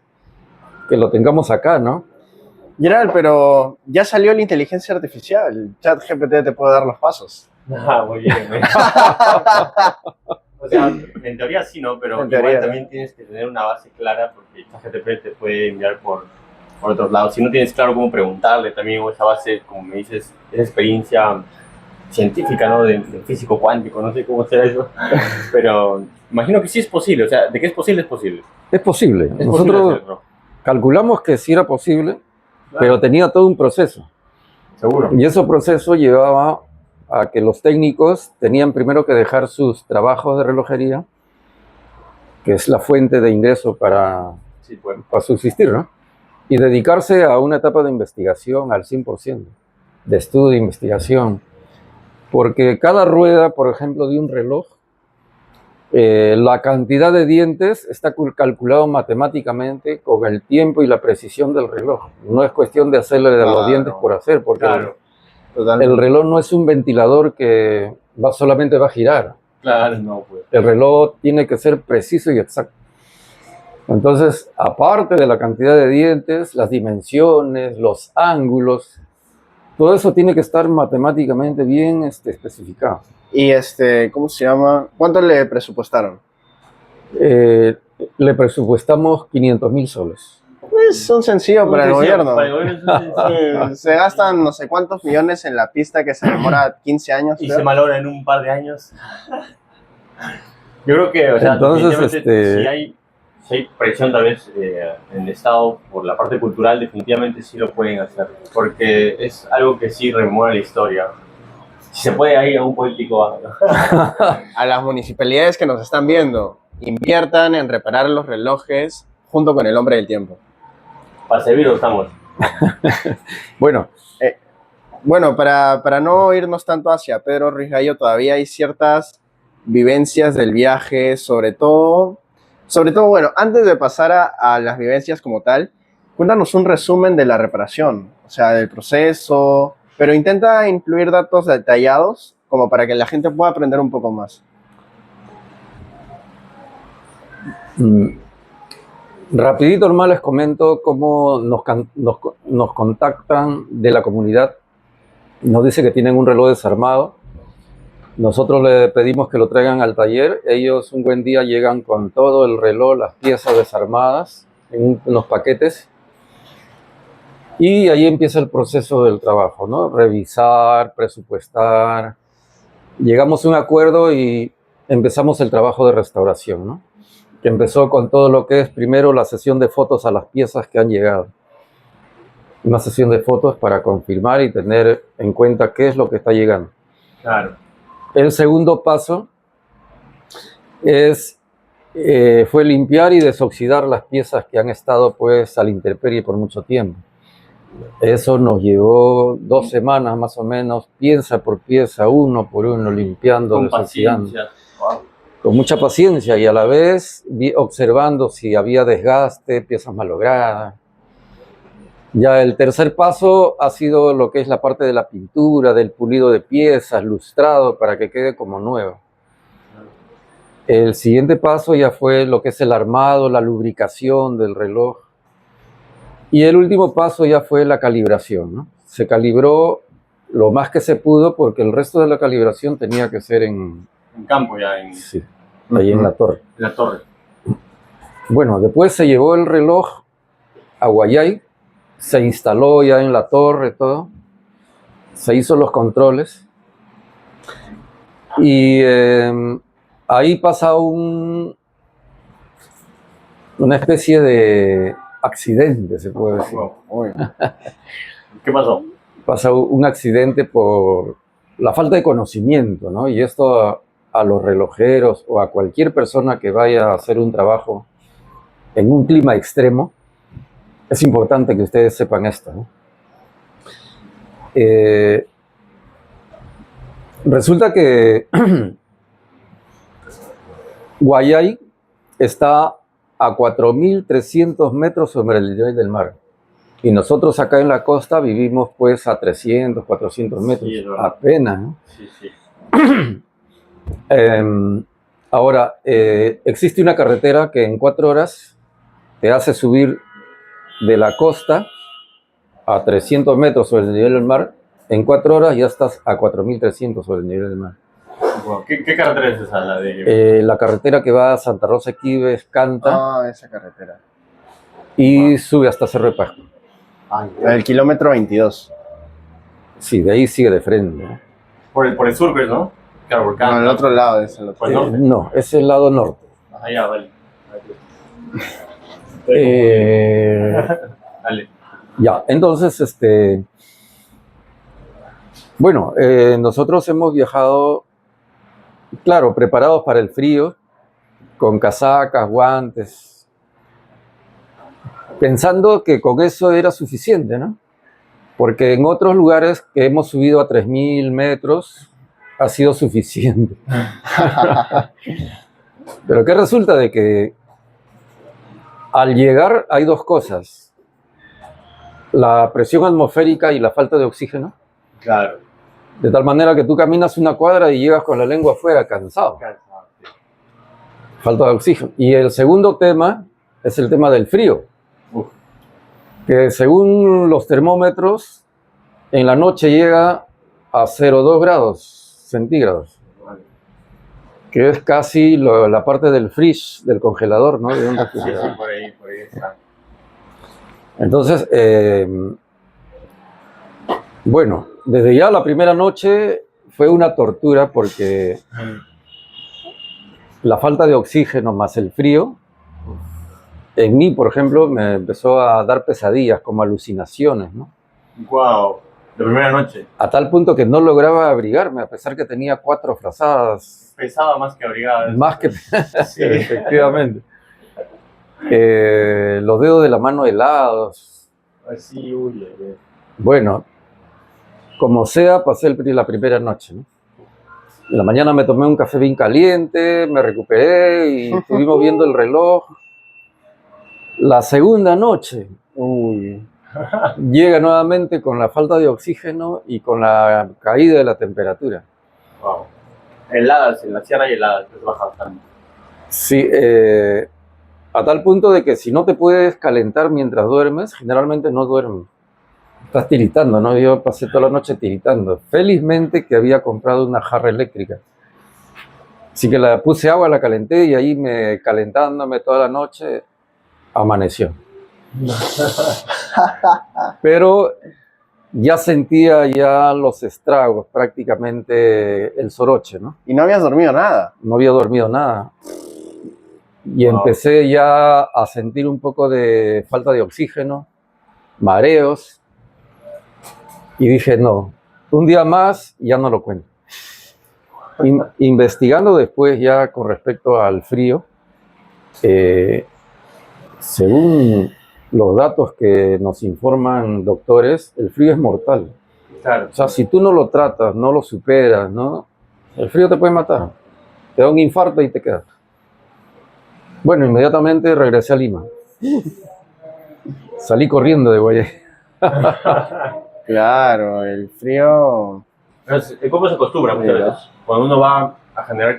que lo tengamos acá, ¿no? Gerald, pero ya salió la inteligencia artificial. ChatGPT te puede dar los pasos. Muy bien. O sea, en teoría sí, ¿no? Pero igual también tienes que tener una base clara porque ChatGPT te puede enviar por otros lados. Si no tienes claro cómo preguntarle también, o esa base, como me dices, esa experiencia científica, ¿no? De físico cuántico, no sé cómo será eso. Pero imagino que sí es posible. O sea, de que es posible, es posible. Es posible. Es Nosotros posible calculamos que sí era posible, claro, pero tenía todo un proceso. Seguro. Y ese proceso llevaba a que los técnicos tenían primero que dejar sus trabajos de relojería, que es la fuente de ingreso para subsistir, ¿no? Y dedicarse a una etapa de investigación al 100%, de estudio e investigación. Porque cada rueda, por ejemplo, de un reloj, la cantidad de dientes está calculado matemáticamente con el tiempo y la precisión del reloj. No es cuestión de hacerle de los dientes por hacer, porque el reloj no es un ventilador que solamente va a girar. Claro, no, pues. El reloj tiene que ser preciso y exacto. Entonces, aparte de la cantidad de dientes, las dimensiones, los ángulos, todo eso tiene que estar matemáticamente bien especificado. Y ¿cómo se llama? ¿Cuánto le presupuestaron? Le presupuestamos 500.000 soles. Es un sencillo para el gobierno. Para el gobierno se gastan no sé cuántos millones en la pista que se demora 15 años. Y se malogra en un par de años. Yo creo que, o sea, entonces, si hay presión tal vez en el Estado por la parte cultural, definitivamente sí lo pueden hacer. Porque es algo que sí rememora la historia. Si se puede ir a un político. A las municipalidades que nos están viendo, inviertan en reparar los relojes junto con el hombre del tiempo. Para servir estamos. Bueno, para no irnos tanto hacia Pedro Ruiz Gallo, todavía hay ciertas vivencias del viaje, sobre todo, bueno, antes de pasar a las vivencias como tal, cuéntanos un resumen de la reparación, o sea, del proceso, pero intenta incluir datos detallados como para que la gente pueda aprender un poco más. Mm, Rapidito nomás les comento cómo nos contactan de la comunidad. Nos dice que tienen un reloj desarmado. Nosotros le pedimos que lo traigan al taller. Ellos un buen día llegan con todo el reloj, las piezas desarmadas en unos paquetes. Y ahí empieza el proceso del trabajo, ¿no? Revisar, presupuestar. Llegamos a un acuerdo y empezamos el trabajo de restauración, ¿no? Que empezó con todo lo que es primero la sesión de fotos a las piezas que han llegado. Una sesión de fotos para confirmar y tener en cuenta qué es lo que está llegando. Claro. El segundo paso fue limpiar y desoxidar las piezas que han estado pues a la intemperie por mucho tiempo. Eso nos llevó 2 semanas más o menos, pieza por pieza, uno por uno, limpiando, Con desoxidando. paciencia. Wow. Con mucha paciencia y a la vez observando si había desgaste, piezas malogradas. Ya el tercer paso ha sido lo que es la parte de la pintura, del pulido de piezas, lustrado para que quede como nuevo. El siguiente paso ya fue lo que es el armado, la lubricación del reloj. Y el último paso ya fue la calibración, ¿no? Se calibró lo más que se pudo porque el resto de la calibración tenía que ser en campo ya. Sí, ahí en la torre. En la torre. Bueno, después se llevó el reloj a Guayay, se instaló ya en la torre, todo. Se hizo los controles. Y ahí pasa una especie de accidente, se puede decir. ¿Qué pasó? Pasa un accidente por la falta de conocimiento, ¿no? Y esto a los relojeros o a cualquier persona que vaya a hacer un trabajo en un clima extremo, es importante que ustedes sepan esto, ¿no? Resulta que Guayay está a 4.300 metros sobre el nivel del mar. Y nosotros acá en la costa vivimos pues a 300, 400 metros, sí, apenas, ¿no? Sí, sí. Ahora, existe una carretera que en 4 horas te hace subir de la costa a 300 metros sobre el nivel del mar. En 4 horas ya estás a 4.300 sobre el nivel del mar. Wow. ¿Qué carretera es esa? La carretera que va a Santa Rosa Quibes, Canta. Ah, esa carretera. Y sube hasta Cerro de Pasco. El kilómetro 22. Sí, de ahí sigue de frente, ¿no? Por el sur, pues, ¿no? Claro, por Canta. No, el otro lado es el otro. No, es el lado norte. Ya, vale. Dale. Ya, entonces, bueno, nosotros hemos viajado, claro, preparados para el frío, con casacas, guantes, pensando que con eso era suficiente, ¿no? Porque en otros lugares que hemos subido a 3.000 metros ha sido suficiente. Pero ¿qué resulta? De que al llegar hay 2 cosas. La presión atmosférica y la falta de oxígeno. Claro. De tal manera que tú caminas una cuadra y llegas con la lengua afuera cansado. Sí. Falta de oxígeno. Y el segundo tema es el tema del frío. Que según los termómetros, en la noche llega a 0,2 grados centígrados. Que es casi la parte del fridge, del congelador, ¿no? De un refrigerador. Sí, por ahí está. Entonces, bueno, desde ya la primera noche fue una tortura porque la falta de oxígeno más el frío, en mí, por ejemplo, me empezó a dar pesadillas, como alucinaciones, ¿no? ¡Wow! La primera noche. A tal punto que no lograba abrigarme, a pesar que tenía 4 frazadas. Pesaba más que abrigada. Más que... Sí. Efectivamente. Los dedos de la mano helados. Así, uy. Bueno, como sea, pasé la primera noche, ¿no? En la mañana me tomé un café bien caliente, me recuperé y estuvimos viendo el reloj. La segunda noche, llega nuevamente con la falta de oxígeno y con la caída de la temperatura. Wow. Heladas, en la sierra hay heladas, que baja bastante. Sí, A tal punto de que si no te puedes calentar mientras duermes, generalmente no duermes. Estás tiritando, ¿no? Yo pasé toda la noche tiritando. Felizmente que había comprado una jarra eléctrica. Así que la puse agua, la calenté y ahí calentándome toda la noche, amaneció. Pero ya sentía ya los estragos, prácticamente el soroche, ¿no? Y no habías dormido nada. No había dormido nada. Y empecé ya a sentir un poco de falta de oxígeno, mareos. Y dije, no, un día más ya no lo cuento. Investigando después ya con respecto al frío, según los datos que nos informan doctores, el frío es mortal. Claro. O sea, si tú no lo tratas, no lo superas, ¿no? El frío te puede matar. Te da un infarto y te quedas. Bueno, inmediatamente regresé a Lima. Salí corriendo de Guayay. Claro, el frío... El cuerpo se acostumbra muchas veces. Cuando uno va a generar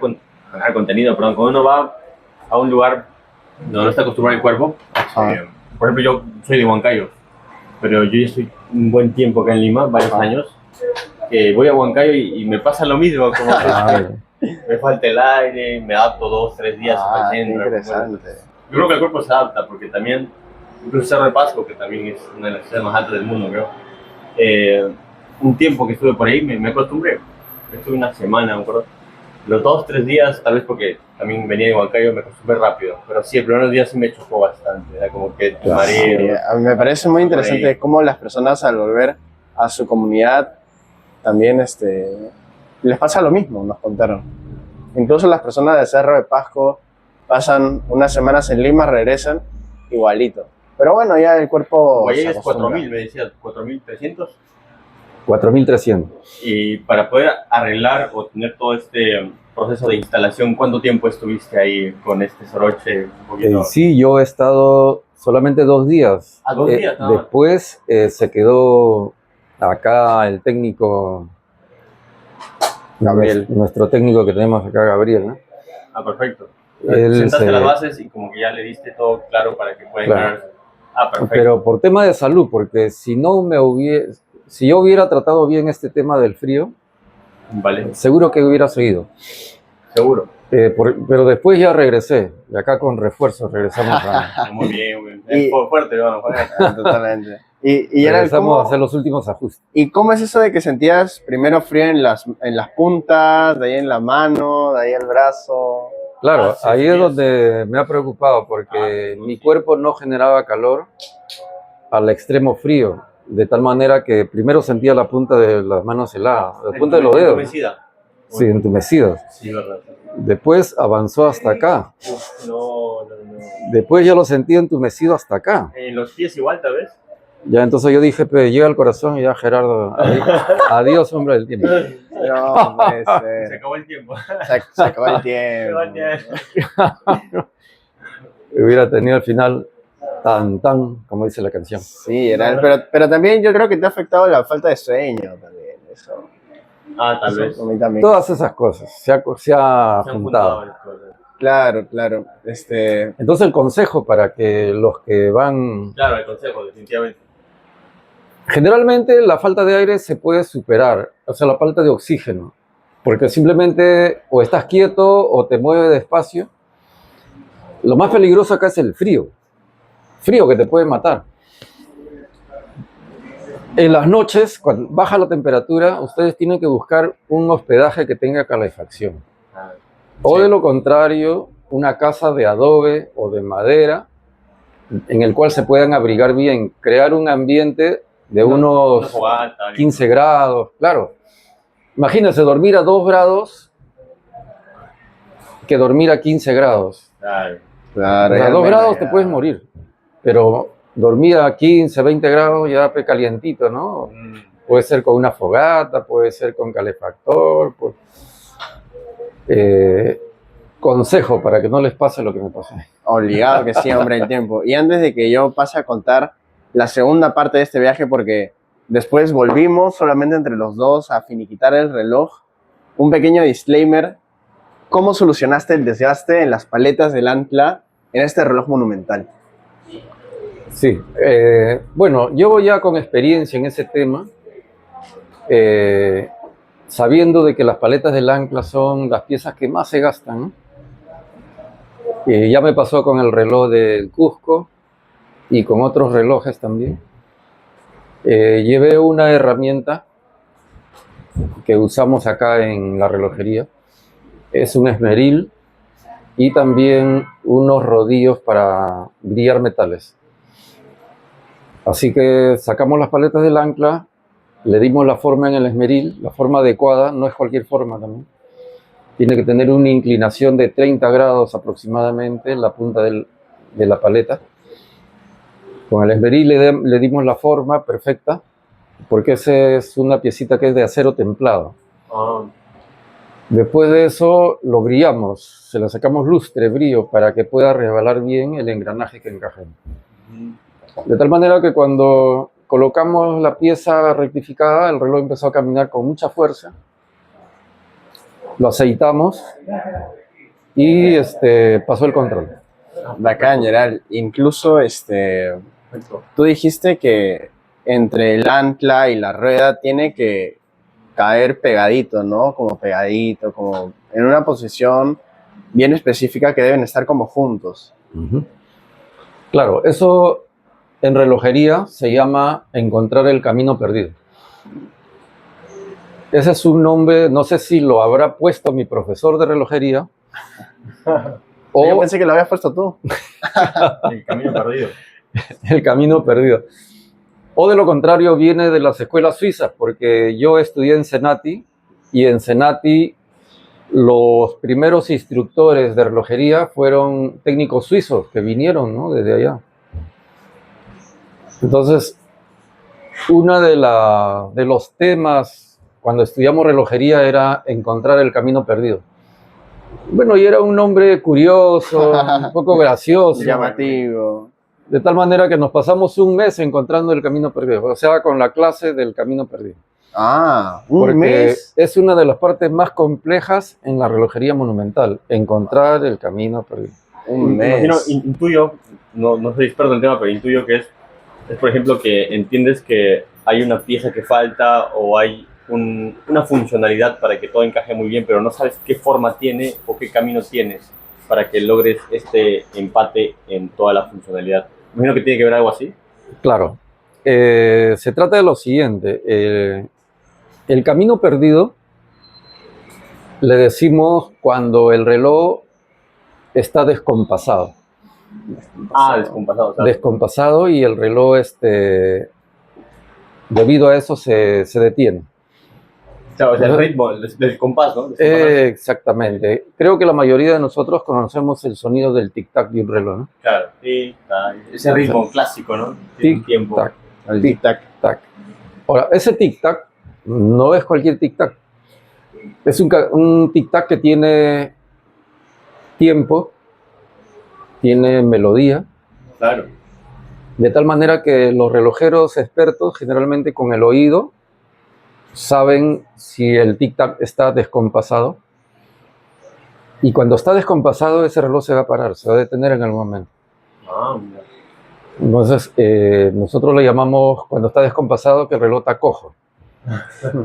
contenido, perdón, cuando uno va a un lugar donde no está acostumbrado el cuerpo, por ejemplo, yo soy de Huancayo, pero yo ya estoy un buen tiempo acá en Lima, varios años, que voy a Huancayo y me pasa lo mismo, como que me falta el aire, me adapto 2, 3 días al centro. Interesante. Yo creo que el cuerpo se adapta, porque también, incluso Cerro de Pasco, que también es una de las ciudades más altas del mundo, creo, un tiempo que estuve por ahí me acostumbré. Estuve una semana, me acuerdo. Los 2, 3 días, tal vez porque también venía de Huancayo, me acostumbré rápido. Pero sí, el primeros días sí me chocó bastante. Era como que mareo. Sí, a mí me parece muy interesante cómo las personas al volver a su comunidad también les pasa lo mismo, nos contaron. Incluso las personas de Cerro de Pasco pasan unas semanas en Lima, regresan igualito. Pero bueno, ya el cuerpo... Guayay es 4.000, me decías, 4.300. 4.300. Y para poder arreglar o tener todo este proceso de instalación, ¿cuánto tiempo estuviste ahí con este soroche? Un poquito? Sí, yo he estado solamente 2 días. 2 días, ¿no? Después se quedó acá el técnico, Gabriel. nuestro técnico que tenemos acá, Gabriel, ¿no? Ah, perfecto. Él Sentaste las bases y como que ya le diste todo claro para que pueda entrar. Ah, perfecto. Pero por tema de salud, porque si yo hubiera tratado bien este tema del frío, Vale. seguro que hubiera seguido. Seguro. Pero después ya regresé, y acá con refuerzos regresamos a... Muy bien, muy bien. Fuerte, vamos. Totalmente. Y regresamos a hacer los últimos ajustes. ¿Y cómo es eso de que sentías primero frío en las puntas, de ahí en la mano, de ahí el brazo? Claro, sí, ahí sí, es donde me ha preocupado, porque mi cuerpo no generaba calor al extremo frío, de tal manera que primero sentía la punta de las manos heladas, la punta de los dedos. ¿Entumecida? Sí, entumecidas. Sí, verdad. Después avanzó hasta acá. No. Después ya lo sentía entumecido hasta acá. En los pies igual, tal vez. Ya entonces yo dije, pero llega al corazón y ya Gerardo, adiós hombre del tiempo. No, puede ser. Se acabó el tiempo. Se acabó el tiempo. Hubiera tenido al final tan, como dice la canción. Sí, pero también yo creo que te ha afectado la falta de sueño también, eso. Ah, tal vez. A mí también. Todas esas cosas se ha juntado. Claro. Entonces el consejo para que los que van... Claro, el consejo, definitivamente. Generalmente la falta de aire se puede superar, o sea, la falta de oxígeno, porque simplemente o estás quieto o te mueves despacio. Lo más peligroso acá es el frío que te puede matar. En las noches, cuando baja la temperatura, ustedes tienen que buscar un hospedaje que tenga calefacción. O de lo contrario, una casa de adobe o de madera en el cual se puedan abrigar bien, crear un ambiente de unos 15 grados, claro. Imagínense dormir a 2 grados que dormir a 15 grados. Claro. A 2 grados te puedes morir, pero dormir a 15, 20 grados ya calientito, ¿no? Puede ser con una fogata, puede ser con calefactor. Consejo para que no les pase lo que me pasó. Obligado que sí, hombre, el tiempo. Y antes de que yo pase a contar la segunda parte de este viaje, porque después volvimos solamente entre los dos a finiquitar el reloj, un pequeño disclaimer. ¿Cómo solucionaste el desgaste en las paletas del ancla en este reloj monumental? Sí, bueno, yo ya con experiencia en ese tema, sabiendo de que las paletas del ancla son las piezas que más se gastan, ¿no? Ya me pasó con el reloj del Cusco y con otros relojes también. Llevé una herramienta que usamos acá en la relojería. Es un esmeril y también unos rodillos para brillar metales. Así que sacamos las paletas del ancla, le dimos la forma en el esmeril, la forma adecuada, no es cualquier forma también. Tiene que tener una inclinación de 30 grados aproximadamente en la punta de la paleta. Con el esmeril le dimos la forma perfecta, porque esa es una piecita que es de acero templado. Después de eso lo brillamos, se le sacamos lustre, brillo, para que pueda resbalar bien el engranaje que encajemos. De tal manera que cuando colocamos la pieza rectificada, el reloj empezó a caminar con mucha fuerza. Lo aceitamos y pasó el control. Bacán, Gerald. Incluso tú dijiste que entre el ancla y la rueda tiene que caer pegadito, ¿no? Como pegadito, como en una posición bien específica que deben estar como juntos. Claro, eso en relojería se llama encontrar el camino perdido. Ese es un nombre, no sé si lo habrá puesto mi profesor de relojería. Yo pensé que lo habías puesto tú. El camino perdido. El camino perdido. O de lo contrario viene de las escuelas suizas, porque yo estudié en Senati y en Senati los primeros instructores de relojería fueron técnicos suizos que vinieron, ¿no?, desde allá. Entonces, uno de los temas cuando estudiamos relojería era encontrar el camino perdido. Bueno, y era un nombre curioso, un poco gracioso. Llamativo. De tal manera que nos pasamos un mes encontrando el camino perdido, o sea, con la clase del camino perdido. Un mes. Es una de las partes más complejas en la relojería monumental, encontrar el camino perdido. Un mes. Imagino, intuyo, no soy experto en el tema, pero intuyo que es, por ejemplo, que entiendes que hay una pieza que falta o hay una funcionalidad para que todo encaje muy bien, pero no sabes qué forma tiene o qué camino tienes para que logres este empate en toda la funcionalidad. Imagino que tiene que ver algo así. Claro. Se trata de lo siguiente. El camino perdido le decimos cuando el reloj está descompasado. Descompasado. Claro. Descompasado y el reloj, debido a eso, se detiene. Claro, o sea, el ritmo, el compás, ¿no? Exactamente. Creo que la mayoría de nosotros conocemos el sonido del tic-tac de un reloj, ¿no? Claro, ese ritmo clásico, ¿no? Tic-tac, El tic-tac. Ahora, ese tic-tac no es cualquier tic-tac. Es un tic-tac que tiene tiempo, tiene melodía. Claro. De tal manera que los relojeros expertos, generalmente con el oído, saben si el tic-tac está descompasado. Y cuando está descompasado, ese reloj se va a parar, se va a detener en algún momento. Mira. Entonces, nosotros le llamamos, cuando está descompasado, que el reloj está cojo,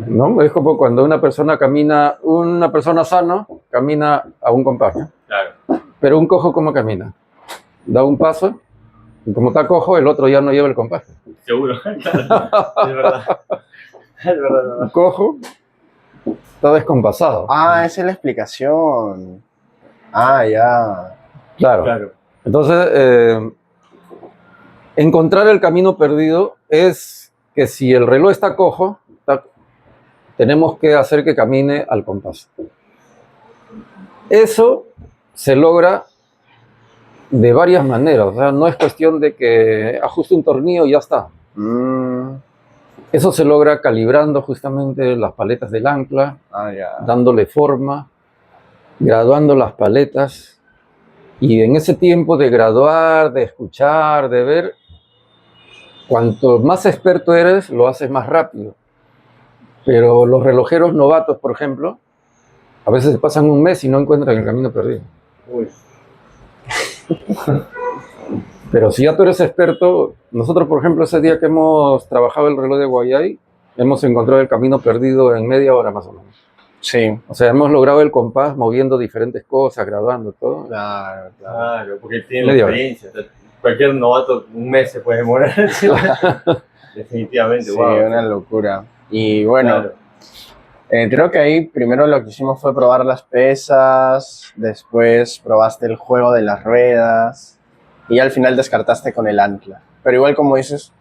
¿no? Es como cuando una persona sana camina a un compás, ¿no? Claro. Pero un cojo, ¿cómo camina? Da un paso, y como está cojo, el otro ya no lleva el compás. Seguro, claro. Es verdad. Es verdad. Cojo, está descompasado. Esa es la explicación. Ya. Claro. Entonces, encontrar el camino perdido es que si el reloj está cojo, tenemos que hacer que camine al compás. Eso se logra de varias maneras. O sea, no es cuestión de que ajuste un tornillo y ya está. Eso se logra calibrando justamente las paletas del ancla, dándole forma, graduando las paletas. Y en ese tiempo de graduar, de escuchar, de ver, cuanto más experto eres, lo haces más rápido. Pero los relojeros novatos, por ejemplo, a veces se pasan un mes y no encuentran el camino perdido. Uy. Pero si ya tú eres experto, nosotros, por ejemplo, ese día que hemos trabajado el reloj de Guayay, hemos encontrado el camino perdido en media hora más o menos. Sí. O sea, hemos logrado el compás moviendo diferentes cosas, graduando todo. Claro, claro. Claro, porque tiene la Media hora. experiencia. O sea, cualquier novato, un mes se puede demorar. Definitivamente, Sí, wow. una locura. Y bueno, Claro. creo que ahí primero lo que hicimos fue probar las pesas, después probaste el juego de las ruedas y al final descartaste con el ancla. Pero igual como dices,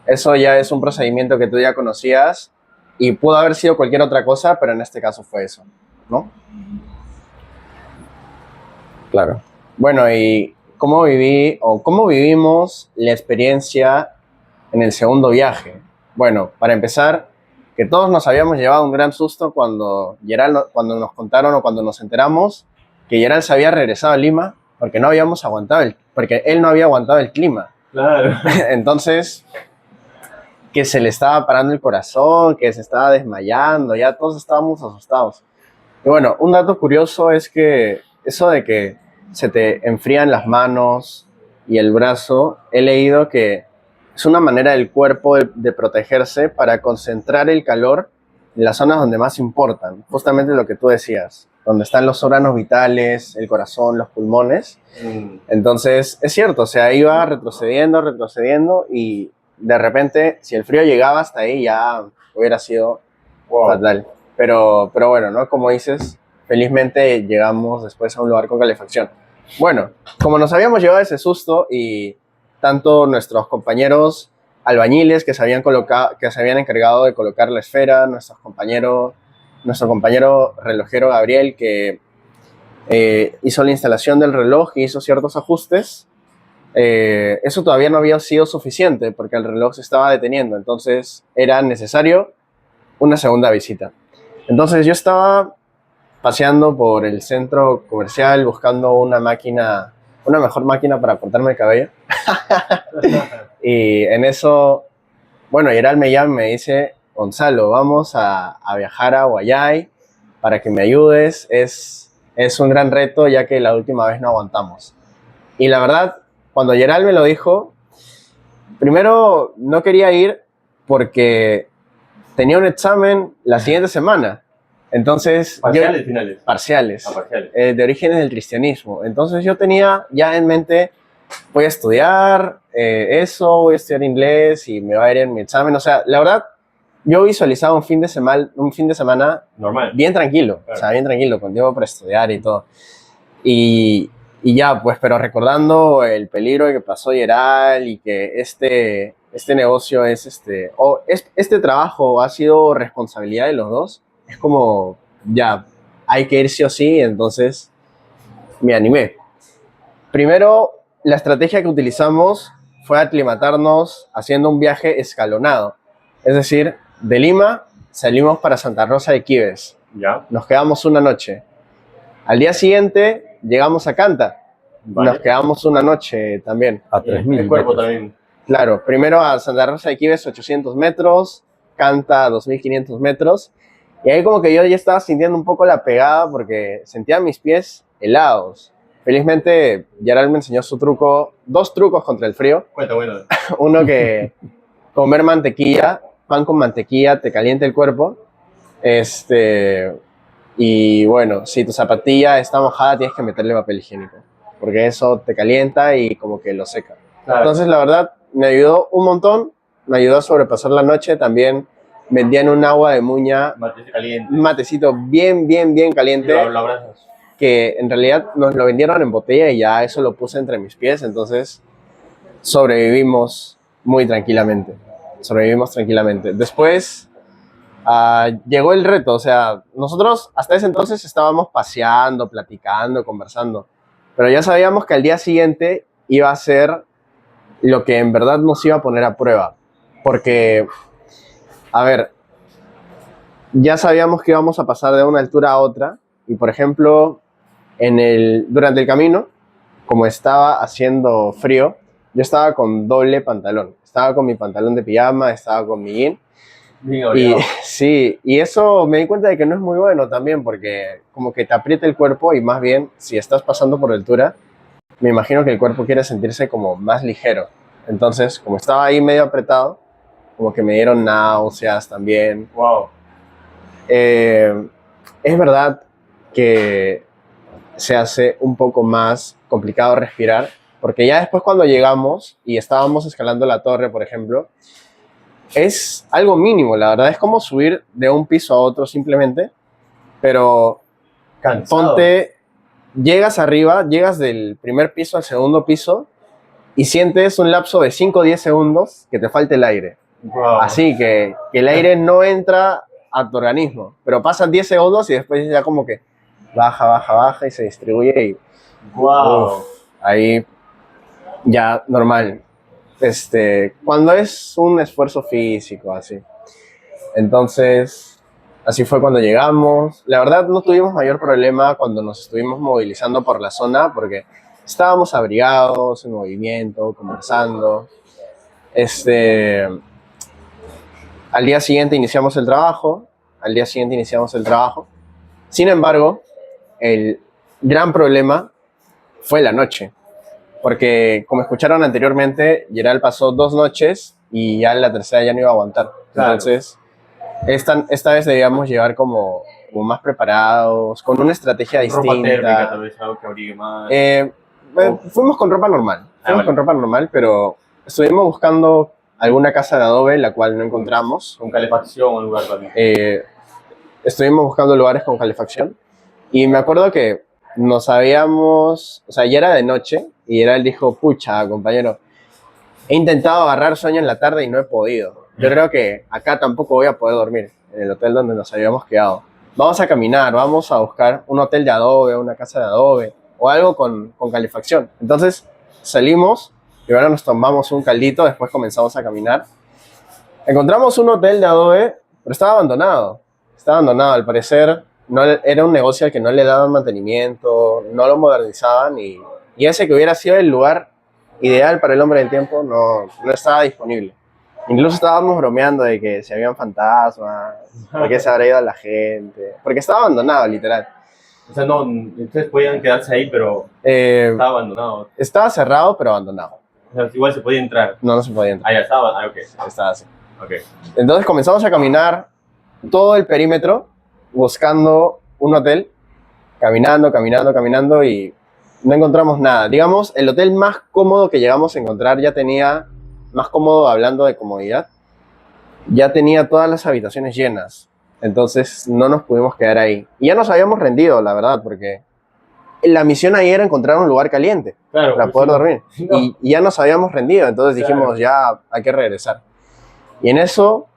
eso ya es un procedimiento que tú ya conocías y pudo haber sido cualquier otra cosa, pero en este caso fue eso, ¿no? Claro. Bueno, ¿y cómo cómo vivimos la experiencia en el segundo viaje? Bueno, para empezar, que todos nos habíamos llevado un gran susto cuando cuando nos contaron o cuando nos enteramos que Gerald se había regresado a Lima porque no habíamos aguantado porque él no había aguantado el clima. Claro. Entonces, que se le estaba parando el corazón, que se estaba desmayando, ya todos estábamos asustados. Y bueno, un dato curioso es que eso de que se te enfrían las manos y el brazo, he leído que es una manera del cuerpo de protegerse para concentrar el calor en las zonas donde más importan, justamente lo que tú decías, donde están los órganos vitales, el corazón, los pulmones. Entonces, es cierto, o sea, iba retrocediendo, retrocediendo y de repente, si el frío llegaba hasta ahí, ya hubiera sido fatal. Pero bueno, ¿no? Como dices, felizmente llegamos después a un lugar con calefacción. Bueno, como nos habíamos llevado ese susto y tanto nuestros compañeros albañiles que se habían encargado de colocar la esfera, nuestro compañero relojero Gabriel que hizo la instalación del reloj y hizo ciertos ajustes, eso todavía no había sido suficiente porque el reloj se estaba deteniendo, entonces era necesario una segunda visita. Entonces yo estaba paseando por el centro comercial buscando una mejor máquina para cortarme el cabello. Y en eso, bueno, Gerald me llama y me dice, Gonzalo, vamos a viajar a Guayay para que me ayudes. Es un gran reto ya que la última vez no aguantamos. Y la verdad, cuando Gerald me lo dijo, primero no quería ir porque tenía un examen la siguiente semana. Entonces, ¿Parciales, finales? Parciales. Parciales. De orígenes del cristianismo. Entonces yo tenía ya en mente, voy a estudiar voy a estudiar inglés y me va a ir en mi examen. O sea, la verdad, yo visualizaba un fin de semana Normal. bien tranquilo. Claro. O sea, bien tranquilo, con tiempo para estudiar y todo. Y ya, pues, pero recordando el peligro que pasó Gerald y que este negocio este trabajo ha sido responsabilidad de los dos, es como, ya, hay que ir sí o sí, entonces me animé. Primero, la estrategia que utilizamos fue aclimatarnos haciendo un viaje escalonado. Es decir, de Lima salimos para Santa Rosa de Quibes. ¿Ya? Nos quedamos una noche. Al día siguiente llegamos a Canta. Vale. Nos quedamos una noche también. A 3.000 el cuerpo metros. También. Claro, primero a Santa Rosa de Quibes 800 metros, Canta 2.500 metros. Y ahí como que yo ya estaba sintiendo un poco la pegada porque sentía mis pies helados. Felizmente, Gerald me enseñó dos trucos contra el frío. Bueno. Uno que comer mantequilla, pan con mantequilla, te calienta el cuerpo. Y bueno, si tu zapatilla está mojada, tienes que meterle papel higiénico, porque eso te calienta y como que lo seca. Claro. Entonces, la verdad, me ayudó un montón, me ayudó a sobrepasar la noche. También vendían un agua de muña, un matecito bien caliente, lo abrazas. Que en realidad nos lo vendieron en botella y ya eso lo puse entre mis pies, entonces sobrevivimos muy tranquilamente. Después llegó el reto, o sea, nosotros hasta ese entonces estábamos paseando, platicando, conversando, pero ya sabíamos que al día siguiente iba a ser lo que en verdad nos iba a poner a prueba, porque, a ver, ya sabíamos que íbamos a pasar de una altura a otra y, por ejemplo, durante el camino, como estaba haciendo frío, yo estaba con doble pantalón. Estaba con mi pantalón de pijama, estaba con mi jean. Y sí, y eso me di cuenta de que no es muy bueno también porque como que te aprieta el cuerpo y más bien si estás pasando por altura, me imagino que el cuerpo quiere sentirse como más ligero. Entonces, como estaba ahí medio apretado, como que me dieron náuseas también. Wow. Es verdad que se hace un poco más complicado respirar, porque ya después cuando llegamos y estábamos escalando la torre, por ejemplo, es algo mínimo, la verdad, es como subir de un piso a otro simplemente, pero Cansado. ponte, llegas arriba, llegas del primer piso al segundo piso y sientes un lapso de 5 o 10 segundos que te falta el aire. Wow. Así que el aire no entra a tu organismo, pero pasan 10 segundos y después ya como que baja, baja, baja y se distribuye y Wow. ahí ya normal. Cuando es un esfuerzo físico, así. Entonces, así fue cuando llegamos. La verdad no tuvimos mayor problema cuando nos estuvimos movilizando por la zona porque estábamos abrigados, en movimiento, conversando. Al día siguiente iniciamos el trabajo. Sin embargo, el gran problema fue la noche. Porque, como escucharon anteriormente, Gerald pasó 2 noches y ya en la tercera ya no iba a aguantar. Claro. Entonces, esta vez debíamos llegar como más preparados, con una estrategia Ropa térmica, distinta. tal vez algo que abrigue más. Fuimos con ropa normal. Vale. Con ropa normal, pero estuvimos buscando alguna casa de adobe, la cual no encontramos. Con calefacción o un lugar también. Estuvimos buscando lugares con calefacción. Y me acuerdo que nos habíamos... O sea, ya era de noche y Gerald dijo, pucha, compañero, he intentado agarrar sueño en la tarde y no he podido. Yo creo que acá tampoco voy a poder dormir, en el hotel donde nos habíamos quedado. Vamos a caminar, vamos a buscar un hotel de adobe, una casa de adobe o algo con calefacción. Entonces salimos y ahora nos tomamos un caldito, después comenzamos a caminar. Encontramos un hotel de adobe, pero estaba abandonado. Estaba abandonado, al parecer no, era un negocio al que no le daban mantenimiento, no lo modernizaban y ese que hubiera sido el lugar ideal para el hombre del tiempo no estaba disponible. Incluso estábamos bromeando de que si habían fantasmas, por qué se habrá ido la gente, porque estaba abandonado, literal. O sea, no, ustedes podían quedarse ahí, pero estaba abandonado. Estaba cerrado, pero abandonado. O sea, igual se podía entrar. No se podía entrar. Ah, ya estaba. Ah, ok. Estaba así. Ok. Entonces comenzamos a caminar todo el perímetro buscando un hotel, caminando y no encontramos nada. Digamos, el hotel más cómodo que llegamos a encontrar ya tenía, más cómodo hablando de comodidad, ya tenía todas las habitaciones llenas. Entonces no nos pudimos quedar ahí. Y ya nos habíamos rendido, la verdad, porque la misión ahí era encontrar un lugar caliente Claro, para pues poder sí. dormir. No. Y ya nos habíamos rendido, entonces Claro. dijimos, ya hay que regresar. Y en eso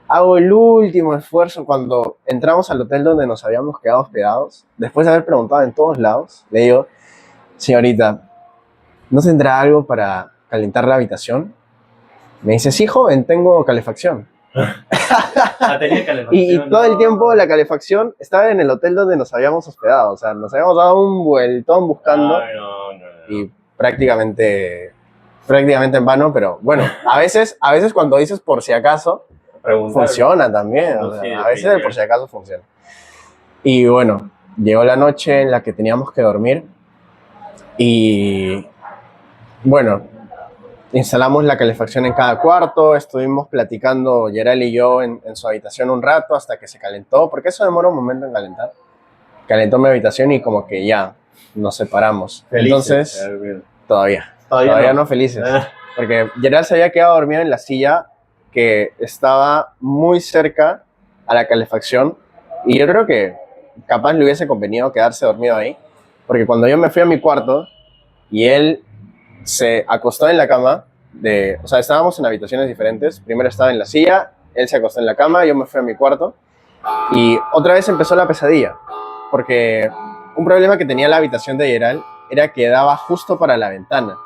hago el último esfuerzo cuando entramos al hotel donde nos habíamos quedado hospedados. Después de haber preguntado en todos lados, le digo, señorita, ¿no tendrá algo para calentar la habitación? Me dice, sí, joven, tengo calefacción. Ah, tenía calefacción. Y todo el tiempo la calefacción estaba en el hotel donde nos habíamos hospedado. O sea, nos habíamos dado un vueltón buscando Ay, no. y prácticamente en vano, pero bueno, a veces cuando dices por si acaso, Preguntar. funciona también. No, O sea, sí, a veces el definitivamente. por si acaso funciona. Y bueno, llegó la noche en la que teníamos que dormir y bueno, instalamos la calefacción en cada cuarto, estuvimos platicando Gerald y yo en su habitación un rato hasta que se calentó, porque eso demora un momento en calentar. Calentó mi habitación y como que ya nos separamos. Felices. Entonces, todavía no felices. Porque Gerald se había quedado dormido en la silla que estaba muy cerca a la calefacción y yo creo que capaz le hubiese convenido quedarse dormido ahí, porque cuando yo me fui a mi cuarto y él se acostó en la cama, o sea, estábamos en habitaciones diferentes, primero estaba en la silla, él se acostó en la cama, yo me fui a mi cuarto y otra vez empezó la pesadilla, porque un problema que tenía la habitación de Gerald era que daba justo para la ventana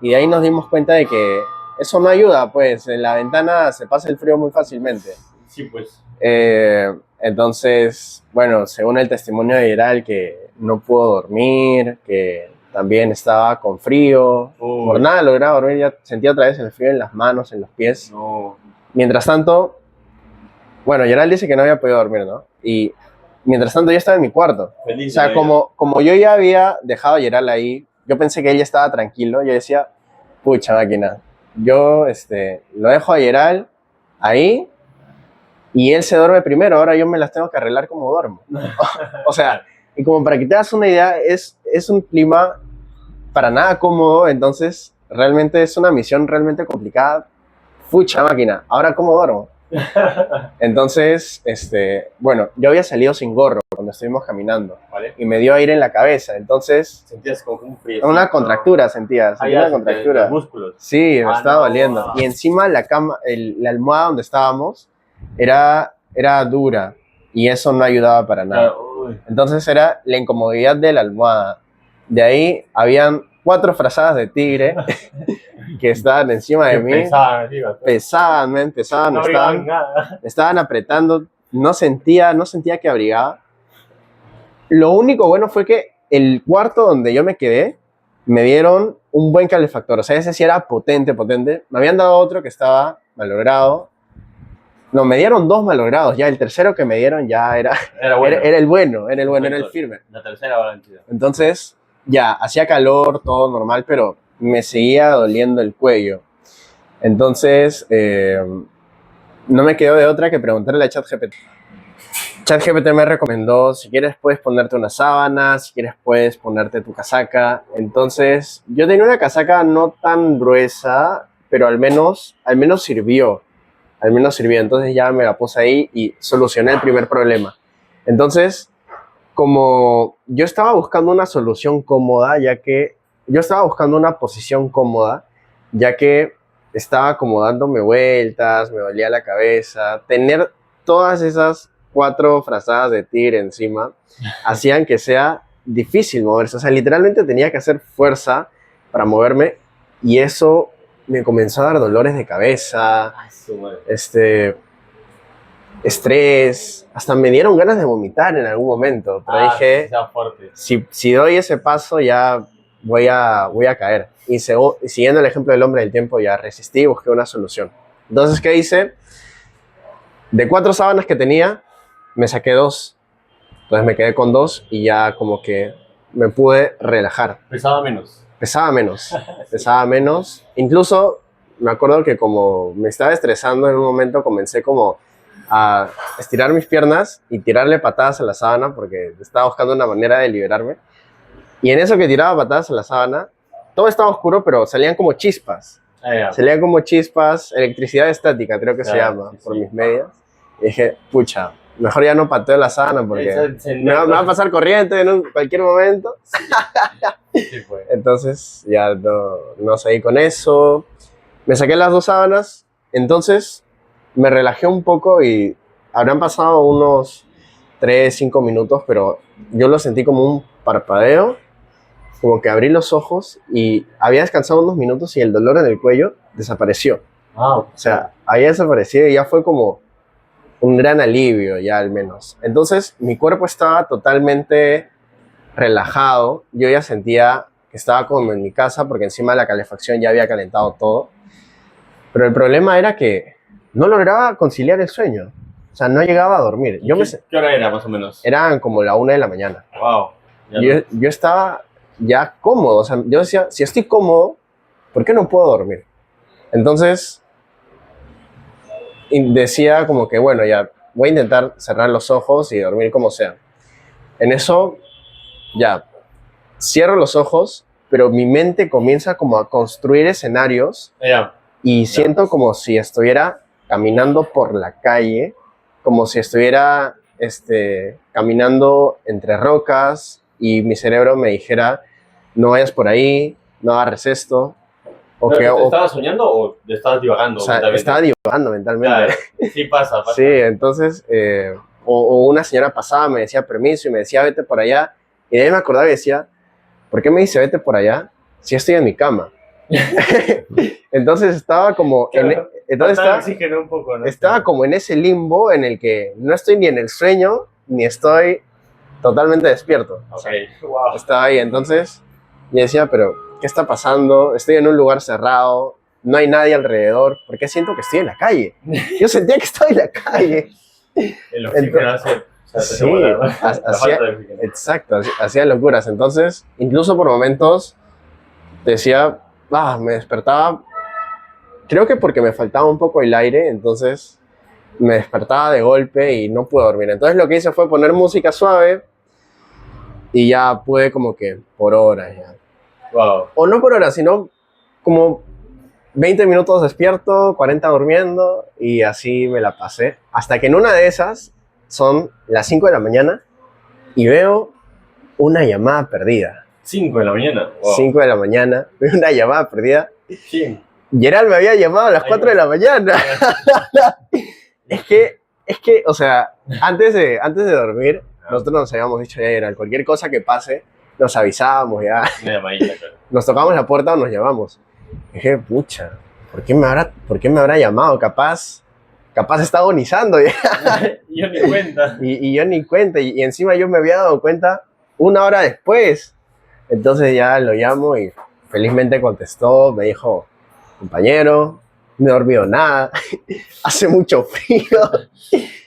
y de ahí nos dimos cuenta de que eso no ayuda, pues en la ventana se pasa el frío muy fácilmente. Sí, pues. Entonces, bueno, según el testimonio de Gerald, que no pudo dormir, que también estaba con frío, Uy. por nada lograba dormir, ya sentía otra vez el frío en las manos, en los pies. No. Mientras tanto, bueno, Gerald dice que no había podido dormir, ¿no? Y mientras tanto yo estaba en mi cuarto. Feliz. O sea, como yo ya había dejado a Gerald ahí yo pensé que él ya estaba tranquilo. Yo decía, pucha máquina, yo lo dejo a Yeral ahí y él se duerme primero, ahora yo me las tengo que arreglar como duermo. O sea, y como para que te hagas una idea, es un clima para nada cómodo, entonces realmente es una misión realmente complicada. Pucha máquina, ahora cómo duermo. Entonces, bueno, yo había salido sin gorro cuando estuvimos caminando, ¿Vale? y me dio aire en la cabeza, entonces Sentías como un frío. una contractura sentía una contractura. Los músculos. Sí, me estaba no, doliendo. wow. Y encima la cama, la almohada donde estábamos era dura y eso no ayudaba para nada. Uy. Entonces era la incomodidad de la almohada. De ahí habían 4 frazadas de tigre que estaban encima de mí. Pesaban, me estaban apretando. No sentía que abrigaba. Lo único bueno fue que el cuarto donde yo me quedé, me dieron un buen calefactor. O sea, ese sí era potente. Me habían dado otro que estaba malogrado. No, me dieron 2 malogrados. Ya el tercero que me dieron ya era bueno. era el bueno, era el firme. La tercera garantía. Entonces, ya, hacía calor, todo normal, pero me seguía doliendo el cuello. Entonces, no me quedó de otra que preguntarle a ChatGPT. ChatGPT me recomendó, si quieres puedes ponerte una sábana, si quieres puedes ponerte tu casaca. Entonces, yo tenía una casaca no tan gruesa, pero al menos sirvió. Entonces ya me la puse ahí y solucioné el primer problema. Entonces, como yo estaba buscando una solución cómoda, yo estaba buscando una posición cómoda, ya que estaba como dándome vueltas, me dolía la cabeza, tener todas esas 4 frazadas de tigre encima hacían que sea difícil moverse. O sea, literalmente tenía que hacer fuerza para moverme y eso me comenzó a dar dolores de cabeza, estrés, hasta me dieron ganas de vomitar en algún momento, pero dije, si doy ese paso ya voy a caer. Y siguiendo el ejemplo del hombre del tiempo, ya resistí y busqué una solución. Entonces, ¿qué hice? De 4 sábanas que tenía, me saqué 2. Entonces me quedé con 2 y ya como que me pude relajar. Pesaba menos. Pesaba menos. Incluso me acuerdo que como me estaba estresando en un momento, comencé como a estirar mis piernas y tirarle patadas a la sábana porque estaba buscando una manera de liberarme. Y en eso que tiraba patadas a la sábana, todo estaba oscuro, pero salían como chispas. Salían como chispas, electricidad estática creo que se llama, por mis medias. Y dije, pucha, mejor ya no pateo la sábana porque me va a pasar corriente en cualquier momento. Sí, pues. Entonces ya no seguí con eso. Me saqué las 2 sábanas, entonces me relajé un poco y habrán pasado unos 3-5 minutos, pero yo lo sentí como un parpadeo, como que abrí los ojos y había descansado unos minutos y el dolor en el cuello desapareció. O sea, había desaparecido y ya fue como un gran alivio, ya al menos. Entonces mi cuerpo estaba totalmente relajado, yo ya sentía que estaba como en mi casa porque encima de la calefacción ya había calentado todo, pero el problema era que no lograba conciliar el sueño, o sea, no llegaba a dormir. ¿Qué hora era más o menos? Eran como la 1 de la mañana. Wow. Yo estaba ya cómodo, o sea, yo decía, si estoy cómodo, ¿por qué no puedo dormir? Entonces decía como que bueno, ya voy a intentar cerrar los ojos y dormir como sea. En eso ya cierro los ojos, pero mi mente comienza como a construir escenarios y siento como si estuviera caminando por la calle, como si estuviera caminando entre rocas y mi cerebro me dijera, no vayas por ahí, no agarres esto. ¿Te estabas soñando o te estabas divagando? O sea, estaba divagando mentalmente. Claro, sí pasa. Sí, entonces, o una señora pasaba, me decía permiso y me decía vete por allá. Y de ahí me acordaba y decía, ¿por qué me dice vete por allá si estoy en mi cama? Entonces estaba como... Claro, un poco, ¿no? Estaba como en ese limbo en el que no estoy ni en el sueño, ni estoy totalmente despierto. Okay. Wow. Estaba ahí, entonces yo decía, pero ¿qué está pasando? Estoy en un lugar cerrado, no hay nadie alrededor, ¿por qué siento que estoy en la calle? Yo sentía que estaba en la calle. El oxígeno hace... Sí, hacía locuras. Entonces, incluso por momentos decía, me despertaba, creo que porque me faltaba un poco el aire, entonces me despertaba de golpe y no pude dormir. Entonces lo que hice fue poner música suave y ya pude como que por horas ya. Wow. O no por horas, sino como 20 minutos despierto, 40 durmiendo y así me la pasé. Hasta que en una de esas son las 5 de la mañana y veo una llamada perdida. 5 de la mañana. Wow. 5 de la mañana, veo una llamada perdida. ¿Quién? Gerald me había llamado a las 4 de la mañana. Es que, o sea, antes de dormir, nosotros nos habíamos dicho ya, Gerald, cualquier cosa que pase, nos avisábamos ya. Una llamadita, claro. Nos tocamos la puerta o nos llamamos. Y dije, pucha, ¿por qué me habrá llamado? Capaz está agonizando ya. Yo ni cuenta. Y yo ni cuenta. Y encima yo me había dado cuenta 1 hora después. Entonces ya lo llamo y felizmente contestó. Me dijo, compañero, no he dormido nada. Hace mucho frío.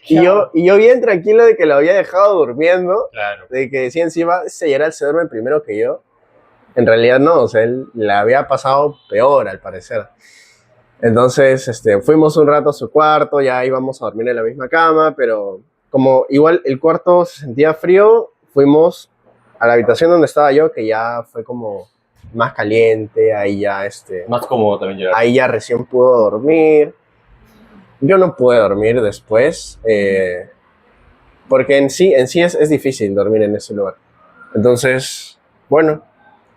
Y yo bien tranquilo de que lo había dejado durmiendo. Claro. De que decía encima, ese Gerald se duerme primero que yo. En realidad no, o sea, él le había pasado peor al parecer. Entonces, fuimos un rato a su cuarto, ya íbamos a dormir en la misma cama, pero como igual el cuarto se sentía frío, fuimos a la habitación donde estaba yo, que ya fue como más caliente, ahí ya, más cómodo también llegar. Ahí ya recién pudo dormir. Yo no pude dormir después, porque en sí es difícil dormir en ese lugar. Entonces, bueno,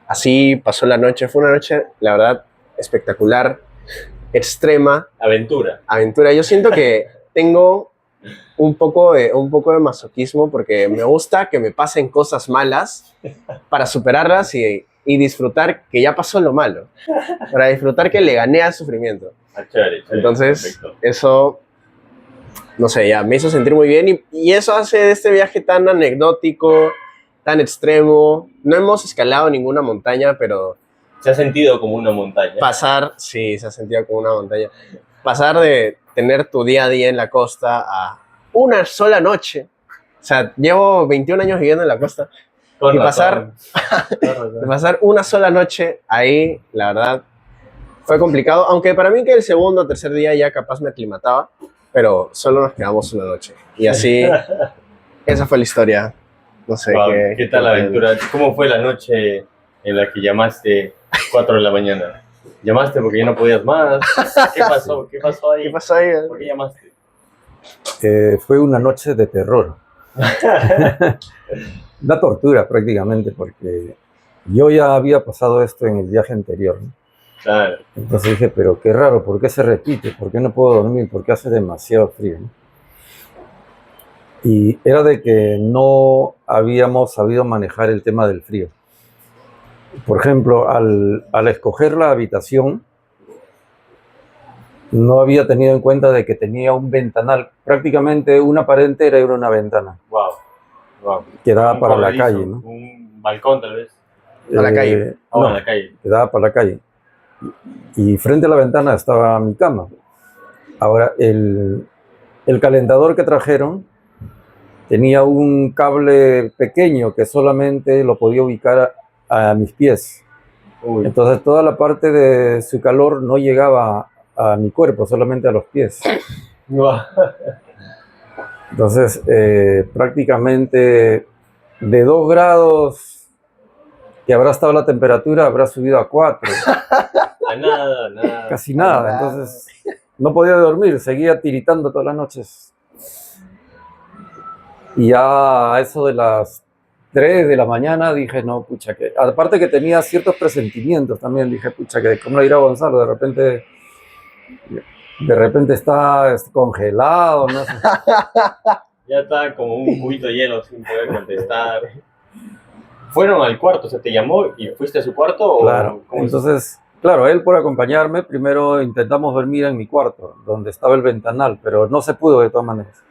así pasó la noche. Fue una noche, la verdad, espectacular, extrema. Aventura. Yo siento que tengo un poco de masoquismo porque me gusta que me pasen cosas malas para superarlas y disfrutar que ya pasó lo malo. Para disfrutar que le gané al sufrimiento. Chévere, Entonces, perfecto. eso, no sé, ya me hizo sentir muy bien y eso hace de este viaje tan anecdótico, tan extremo. No hemos escalado ninguna montaña, pero ¿Se ha sentido como una montaña? sí, se ha sentido como una montaña. Pasar de tener tu día a día en la costa a una sola noche. O sea, llevo 21 años viviendo en la costa. Con Y razón. de pasar una sola noche ahí, la verdad, fue complicado. Aunque para mí que el segundo o tercer día ya capaz me aclimataba, pero solo nos quedamos una noche. Y así, esa fue la historia. No sé Wow, ¿qué tal la aventura? ¿Cómo fue la noche en la que llamaste 4 de la mañana? ¿Llamaste porque ya no podías más? ¿Qué pasó? ¿Qué pasó ahí? ¿Qué pasó ahí? ¿Por qué llamaste? Fue una noche de terror. Una tortura prácticamente, porque yo ya había pasado esto en el viaje anterior, ¿no? Claro. Entonces dije, pero qué raro, ¿por qué se repite? ¿Por qué no puedo dormir? ¿Por qué hace demasiado frío, ¿no? Y era de que no habíamos sabido manejar el tema del frío. Por ejemplo, al escoger la habitación, no había tenido en cuenta de que tenía un ventanal, prácticamente una pared entera era una ventana. Wow. Wow. Que daba para la corredizo, calle, ¿no? Un balcón, tal vez. A la calle. No, No, a la calle. que daba para la calle. Y frente a la ventana estaba mi cama. Ahora, el calentador que trajeron tenía un cable pequeño que solamente lo podía ubicar a mis pies. Uy. Entonces toda la parte de su calor no llegaba a mi cuerpo, solamente a los pies. Wow. Entonces prácticamente de 2 grados que habrá estado la temperatura, habrá subido a 4. A nada. Casi nada. Entonces no podía dormir, seguía tiritando todas las noches. Y ya a eso de las 3 de la mañana dije, no, pucha, que aparte que tenía ciertos presentimientos también, dije, pucha, que cómo le irá a Gonzalo, de repente está congelado, no sé. Ya está como un cubito de hielo sin poder contestar. ¿Fueron al cuarto? O sea, ¿te llamó y fuiste a su cuarto? Claro, ¿o entonces, claro, él por acompañarme, primero intentamos dormir en mi cuarto, donde estaba el ventanal, pero no se pudo de todas maneras.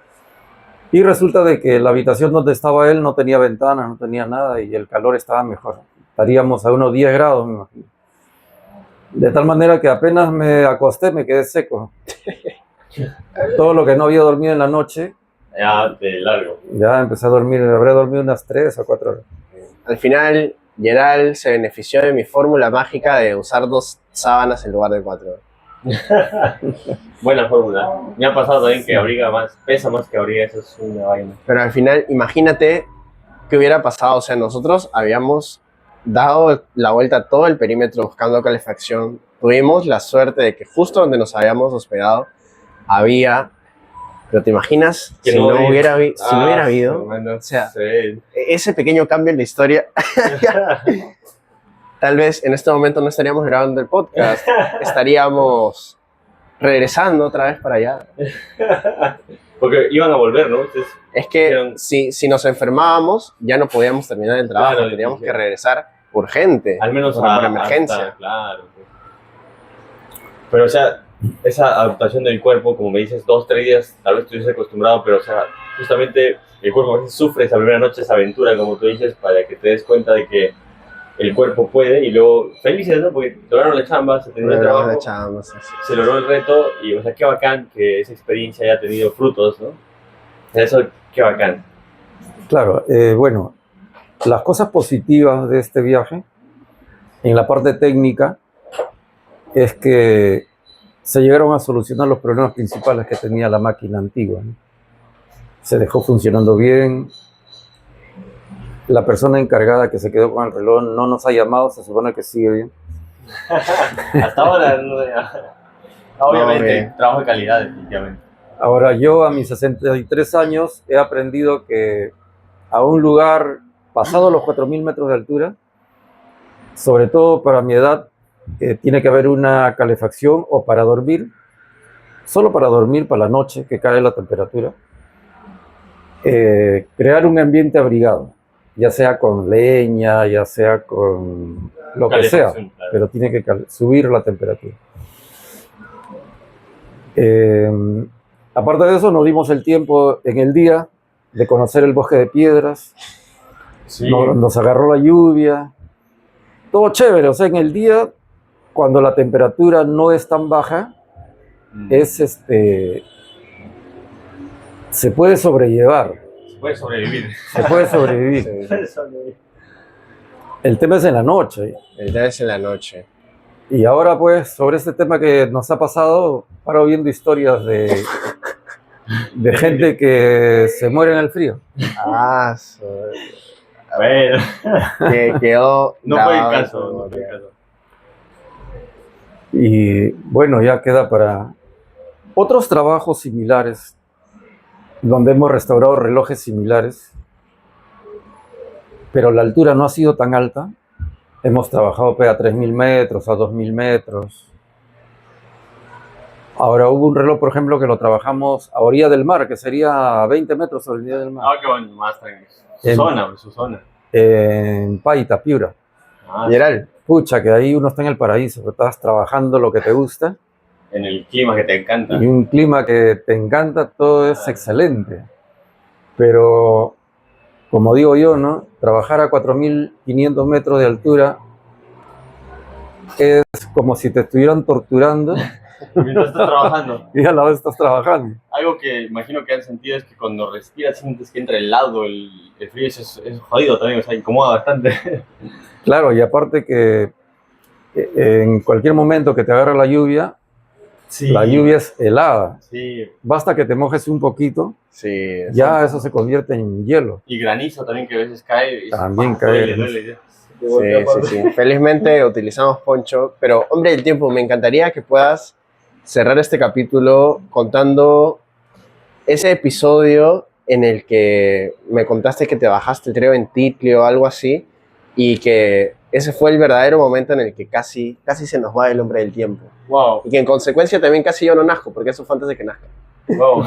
Y resulta de que la habitación donde estaba él no tenía ventana, no tenía nada y el calor estaba mejor. Estaríamos a unos 10 grados, me imagino. De tal manera que apenas me acosté me quedé seco. Todo lo que no había dormido en la noche, Ya, de largo. ya empecé a dormir, habré dormido unas 3 o 4 horas. Al final, Gerald se benefició de mi fórmula mágica de usar 2 sábanas en lugar de 4. Buena fórmula. Me ha pasado también que abriga más, pesa más que abriga, eso es una vaina. Pero al final, imagínate qué hubiera pasado. O sea, nosotros habíamos dado la vuelta a todo el perímetro buscando calefacción. Tuvimos la suerte de que justo donde nos habíamos hospedado había... Pero te imaginas Que si no no había- hubiera, si no hubiera habido, bueno, o sea, sí. ese pequeño cambio en la historia, tal vez en este momento no estaríamos grabando el podcast, estaríamos regresando otra vez para allá. Porque iban a volver, ¿no? Entonces, Es que Dijeron- si nos enfermábamos, ya no podíamos terminar el trabajo, Claro, teníamos que dijeron. regresar urgente, al menos o sea, por emergencia. claro. Pero, o sea, esa adaptación del cuerpo, como me dices, 2, 3 días, tal vez estuviese acostumbrado, pero, o sea, justamente el cuerpo a veces sufre esa primera noche, esa aventura, como tú dices, para que te des cuenta de que el cuerpo puede, y luego felices, ¿no? Porque lograron la chamba, se terminó el Pero trabajo, le echábamos, sí. se logró el reto, y, o sea, qué bacán que esa experiencia haya tenido frutos, ¿no? O sea, eso, qué bacán. Claro, bueno, las cosas positivas de este viaje, en la parte técnica, es que se llegaron a solucionar los problemas principales que tenía la máquina antigua, ¿no? Se dejó funcionando bien. La persona encargada que se quedó con el reloj no nos ha llamado, se supone que sigue bien. Hasta ahora, no, obviamente, bien. trabajo de calidad, definitivamente. Ahora, yo a mis 63 años he aprendido que a un lugar pasado los 4.000 metros de altura, sobre todo para mi edad, tiene que haber una calefacción o para dormir, solo para dormir para la noche que cae la temperatura, crear un ambiente abrigado, ya sea con leña, ya sea con lo que sea, Calefacción, claro. pero tiene que subir la temperatura. Aparte de eso, nos dimos el tiempo en el día de conocer el bosque de piedras, Sí. nos agarró la lluvia, todo chévere, o sea, en el día, cuando la temperatura no es tan baja, se puede sobrellevar, Se puede sobrevivir. se puede sobrevivir. Sí. Puede sobrevivir. El tema es en la noche. El día es en la noche. Y ahora, pues, sobre este tema que nos ha pasado, paro viendo historias de gente que se muere en el frío. Ah, Bueno, que quedó no fue el grabado en caso. tu No fue el memoria. caso. Y bueno, ya queda para otros trabajos similares, donde hemos restaurado relojes similares, pero la altura no ha sido tan alta. Hemos trabajado pues, a 3.000 metros, a 2.000 metros. Ahora hubo un reloj, por ejemplo, que lo trabajamos a orilla del mar, que sería a 20 metros sobre la orilla del mar, Ah, qué bueno, más tranquilo. Su En- zona, su zona. en Paita, Piura. Ah, Gerald, Pucha, que ahí uno está en el paraíso, que estás trabajando lo que te gusta en el clima que te encanta. y un clima que te encanta, todo es excelente. Pero, como digo yo, ¿no? Trabajar a 4.500 metros de altura es como si te estuvieran torturando Mientras estás trabajando. y a la vez estás trabajando. Algo que imagino que han sentido es que cuando respiras sientes que entra el helado, el frío, es jodido también, o sea, incomoda bastante. Claro, y aparte que en cualquier momento que te agarra la lluvia Sí. es helada. Sí, Basta que te mojes un poquito, sí. ya eso se convierte en hielo. y granizo también que a veces cae. Y También ¡pah! cae Duele, granizo. duele, ya. Sí. Felizmente utilizamos poncho, pero hombre del tiempo, me encantaría que puedas cerrar este capítulo contando ese episodio en el que me contaste que te bajaste, creo, en Titli o algo así, y que ese fue el verdadero momento en el que casi se nos va el hombre del tiempo. Wow, Y que en consecuencia también casi yo no nazco, porque eso fue antes de que nazca. wow.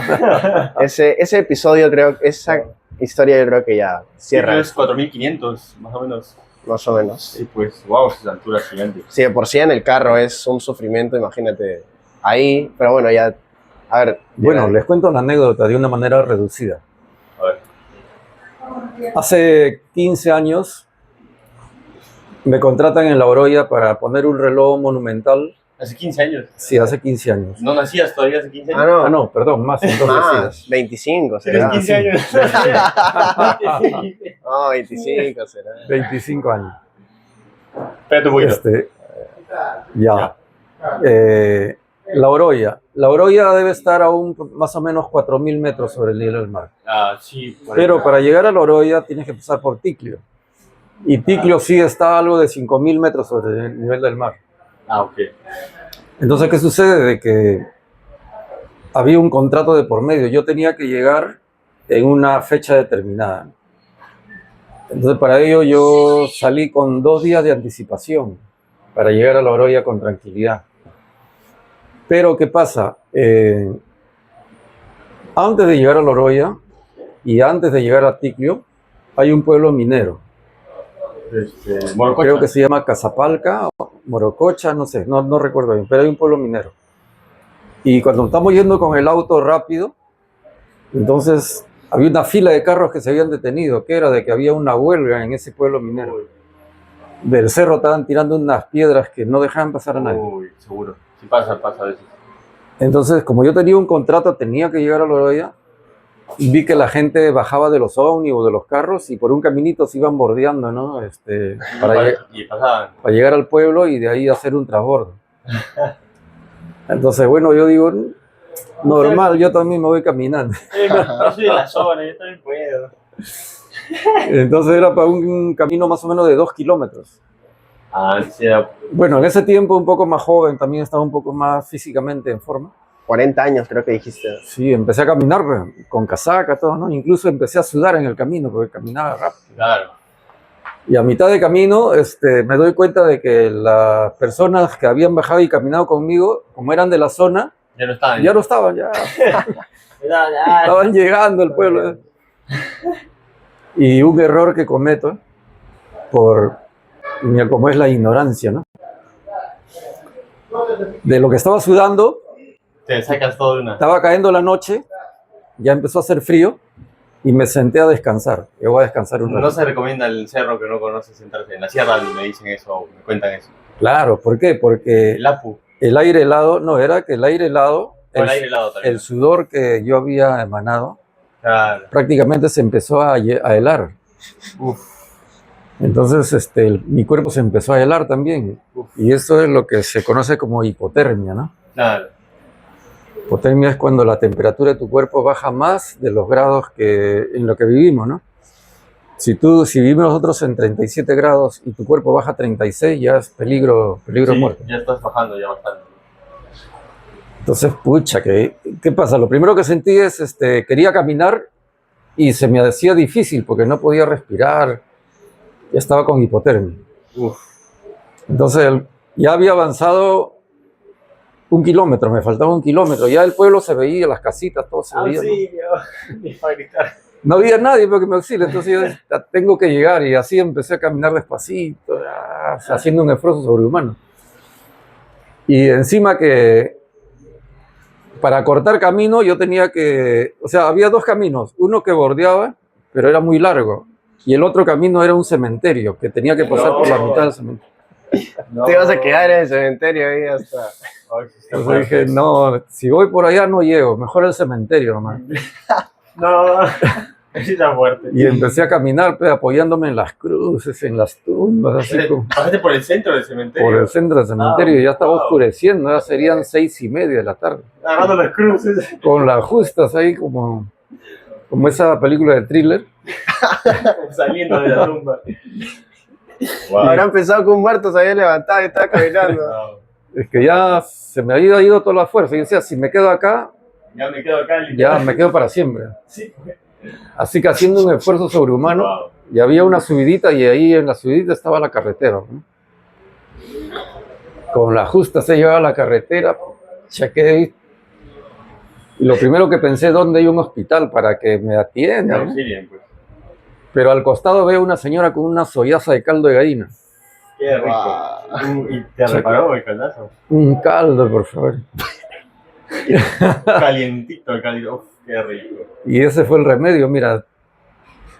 Ese episodio, creo, esa historia yo creo que ya cierra, Es 4.500, más o menos. más o menos. Y pues, wow, esa altura gigante. Si de por sí en el carro es un sufrimiento, imagínate ahí, pero bueno, ya, a ver. Bueno, ya- les cuento la anécdota de una manera reducida. A ver. Hace 15 años me contratan en La Oroya para poner un reloj monumental. Hace 15 años. Sí, hace 15 años. ¿No nacías todavía hace 15 Ah, años? no, Ah, no, perdón, más. Entonces, más, 25 Tienes será. 15 años. No, 25 será. 25 años. Espérate un poquito. Ya. La Oroya. La Oroya debe estar a más o menos 4.000 metros sobre el nivel del mar. Sí. Pero para llegar a la Oroya tienes que pasar por Ticlio. Y Ticlio sí está a algo de 5.000 metros sobre el nivel del mar. Ok. Entonces, ¿qué sucede? De que había un contrato de por medio. Yo tenía que llegar en una fecha determinada. Entonces, para ello yo salí con 2 días de anticipación para llegar a la Oroya con tranquilidad. Pero, ¿qué pasa? Antes de llegar a la Oroya y antes de llegar a Ticlio, hay un pueblo minero. Morococha. Creo que se llama Cazapalca, Morococha, no sé, no recuerdo bien, pero hay un pueblo minero. Y cuando estamos yendo con el auto rápido, entonces había una fila de carros que se habían detenido, que era de que había una huelga en ese pueblo minero. Del cerro estaban tirando unas piedras que no dejaban pasar a nadie. Uy, seguro. Sí pasa a veces. Entonces, como yo tenía un contrato, tenía que llegar a la Oroya, vi que la gente bajaba de los ómnibus, de los carros, y por un caminito se iban bordeando, ¿no? Para llegar al pueblo y de ahí hacer un transbordo. Entonces, bueno, yo digo, normal, yo también me voy caminando. Yo soy de la zona, yo también puedo. Entonces era para un camino más o menos de 2 kilómetros. Sí. Bueno, en ese tiempo un poco más joven, también estaba un poco más físicamente en forma. 40 años creo que dijiste. Sí, empecé a caminar con casaca, todo, ¿no? Incluso empecé a sudar en el camino porque caminaba rápido. Claro. Y a mitad de camino me doy cuenta de que las personas que habían bajado y caminado conmigo, como eran de la zona, ya no estaban. Ya no estaban, ya. Estaban llegando al pueblo. Y un error que cometo como es la ignorancia, ¿no? De lo que estaba sudando, te sacas todo de una. Estaba cayendo la noche, ya empezó a hacer frío y me senté a descansar. Yo voy a descansar un rato. No se recomienda el cerro que no conoces sentarse. En la sierra me dicen eso, me cuentan eso. Claro, ¿por qué? Porque el aire helado, el sudor que yo había emanado, claro, prácticamente se empezó a helar. Uf. Entonces mi cuerpo se empezó a helar también. Uf. Y eso es lo que se conoce como hipotermia, ¿no? Claro. Hipotermia es cuando la temperatura de tu cuerpo baja más de los grados en lo que vivimos, ¿no? Si vivimos nosotros en 37 grados y tu cuerpo baja a 36, ya es peligro muerte. Ya estás bajando ya bastante. Entonces, pucha, ¿qué pasa? Lo primero que sentí es, quería caminar y se me hacía difícil porque no podía respirar. Ya estaba con hipotermia. Uf. Entonces, ya había avanzado 1 kilómetro, me faltaba 1 kilómetro. Ya el pueblo se veía, las casitas, todo se veía. No había nadie para que me auxilie, entonces yo tengo que llegar. Y así empecé a caminar despacito, haciendo un esfuerzo sobrehumano. Y encima que para cortar camino yo tenía que... O sea, había 2 caminos. Uno que bordeaba, pero era muy largo. Y el otro camino era un cementerio, que tenía que pasar por la mitad del cementerio. Te ibas a quedar en el cementerio ahí hasta... Entonces dije, no, si voy por allá no llego, mejor el cementerio nomás. No, es tan fuerte. Y empecé a caminar, apoyándome en las cruces, en las tumbas, así como... ¿Pasaste por el centro del cementerio? Por el centro del cementerio, y ya estaba oscureciendo, ya serían 6:30 de la tarde. Agarrando las cruces. Con las justas ahí como esa película de thriller. Saliendo de la tumba. Wow. Habrán pensado que un muerto se había levantado y estaba caminando. Wow. Es que ya se me había ido toda la fuerza. Y decía, si me quedo acá, ya me quedo acá. Ya me quedo para siempre. Sí. Así que haciendo un esfuerzo sobrehumano, wow. Y había una subidita y ahí en la subidita estaba la carretera, ¿no? Con la justa se llevaba la carretera, chequé. Y lo primero que pensé, ¿dónde hay un hospital para que me atiendan? ¿No? Pues. Pero al costado veo una señora con una sollaza de caldo de gallina. Qué rico. ¿Y te reparó el caldazo? Un caldo, por favor. Calientito el caldo. Uf, qué rico. Y ese fue el remedio, mira.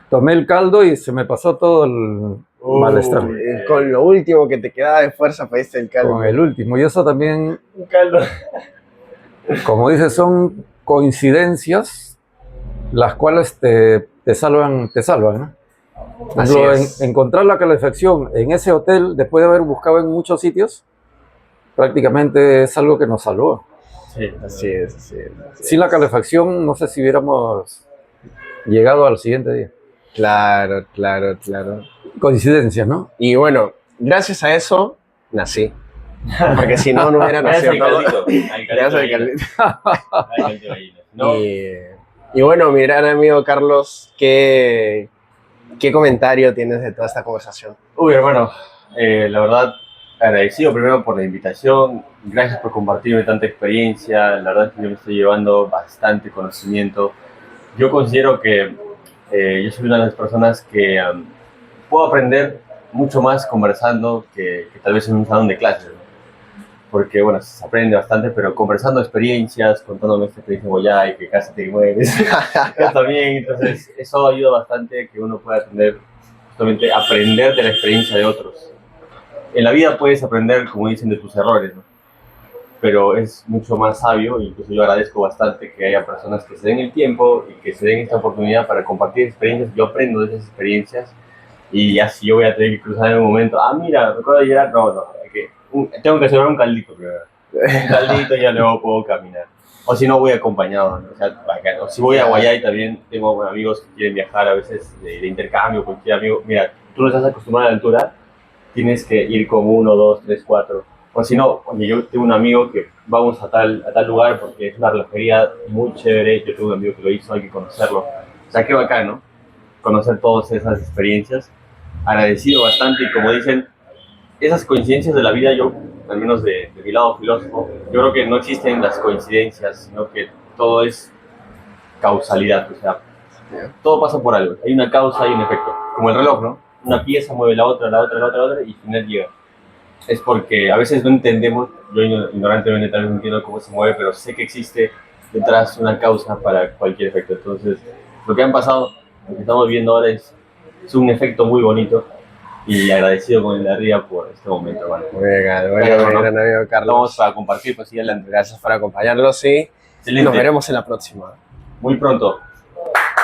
Tomé el caldo y se me pasó todo el malestar. Con lo último que te quedaba de fuerza pediste el caldo. Con el último. Y eso también... Un caldo. Como dices, son coincidencias las cuales te salvan, ¿no? Por Así ejemplo, es. encontrar la calefacción en ese hotel, después de haber buscado en muchos sitios, prácticamente es algo que nos salvó. Sí, Así es, así es. Así Sin la es. calefacción, no sé si hubiéramos llegado al siguiente día. Claro, claro, claro. Coincidencias, ¿no? Y bueno, gracias a eso nací. Porque si no, no hubiera Gracias nacido. al caldito. Al Gracias al caldito. caldito. Al caldito de gallina. No, Y bueno, mi gran amigo Carlos, ¿qué comentario tienes de toda esta conversación? uy, hermano, la verdad, agradecido primero por la invitación, gracias por compartirme tanta experiencia, la verdad es que yo me estoy llevando bastante conocimiento. Yo considero que yo soy una de las personas que puedo aprender mucho más conversando que tal vez en un salón de clases, ¿no? Porque, bueno, se aprende bastante, pero conversando experiencias, contándome esta experiencia en Boyay, que casi te mueres, yo también, entonces eso ayuda bastante a que uno pueda tener, justamente aprender de la experiencia de otros. En la vida puedes aprender, como dicen, de tus errores, ¿no? Pero es mucho más sabio, e incluso yo agradezco bastante que haya personas que se den el tiempo y que se den esta oportunidad para compartir experiencias. Yo aprendo de esas experiencias y ya si yo voy a tener que cruzar en un momento, me acuerdo de llegar, no, tengo que asegurar un caldito primero. Un caldito y ya luego puedo caminar. O si no, voy acompañado, ¿no? O sea, bacán. O si voy a Guayay también, tengo amigos que quieren viajar a veces de intercambio, cualquier amigo. Mira, tú no estás acostumbrado a la altura, tienes que ir con 1, 2, 3, 4. O si no, oye, yo tengo un amigo que vamos a tal lugar porque es una relojería muy chévere. Yo tengo un amigo que lo hizo, hay que conocerlo. O sea, qué bacán, ¿no? Conocer todas esas experiencias. Agradecido bastante y como dicen, esas coincidencias de la vida, yo, al menos de mi lado filósofo, yo creo que no existen las coincidencias, sino que todo es causalidad. O sea, todo pasa por algo. Hay una causa y un efecto. Como el reloj, ¿no? Una pieza mueve la otra, la otra, la otra, la otra y al final llega. Es porque a veces no entendemos, yo ignorantemente tal vez no entiendo cómo se mueve, pero sé que existe detrás una causa para cualquier efecto. Entonces, lo que han pasado, lo que estamos viendo ahora es un efecto muy bonito y agradecido con el de arriba por este momento, hermano. Muy bien, Bueno, mi gran amigo Carlos. Vamos a compartir, pues, sí, adelante. Gracias por acompañarnos y Excelente. nos veremos en la próxima. Muy pronto.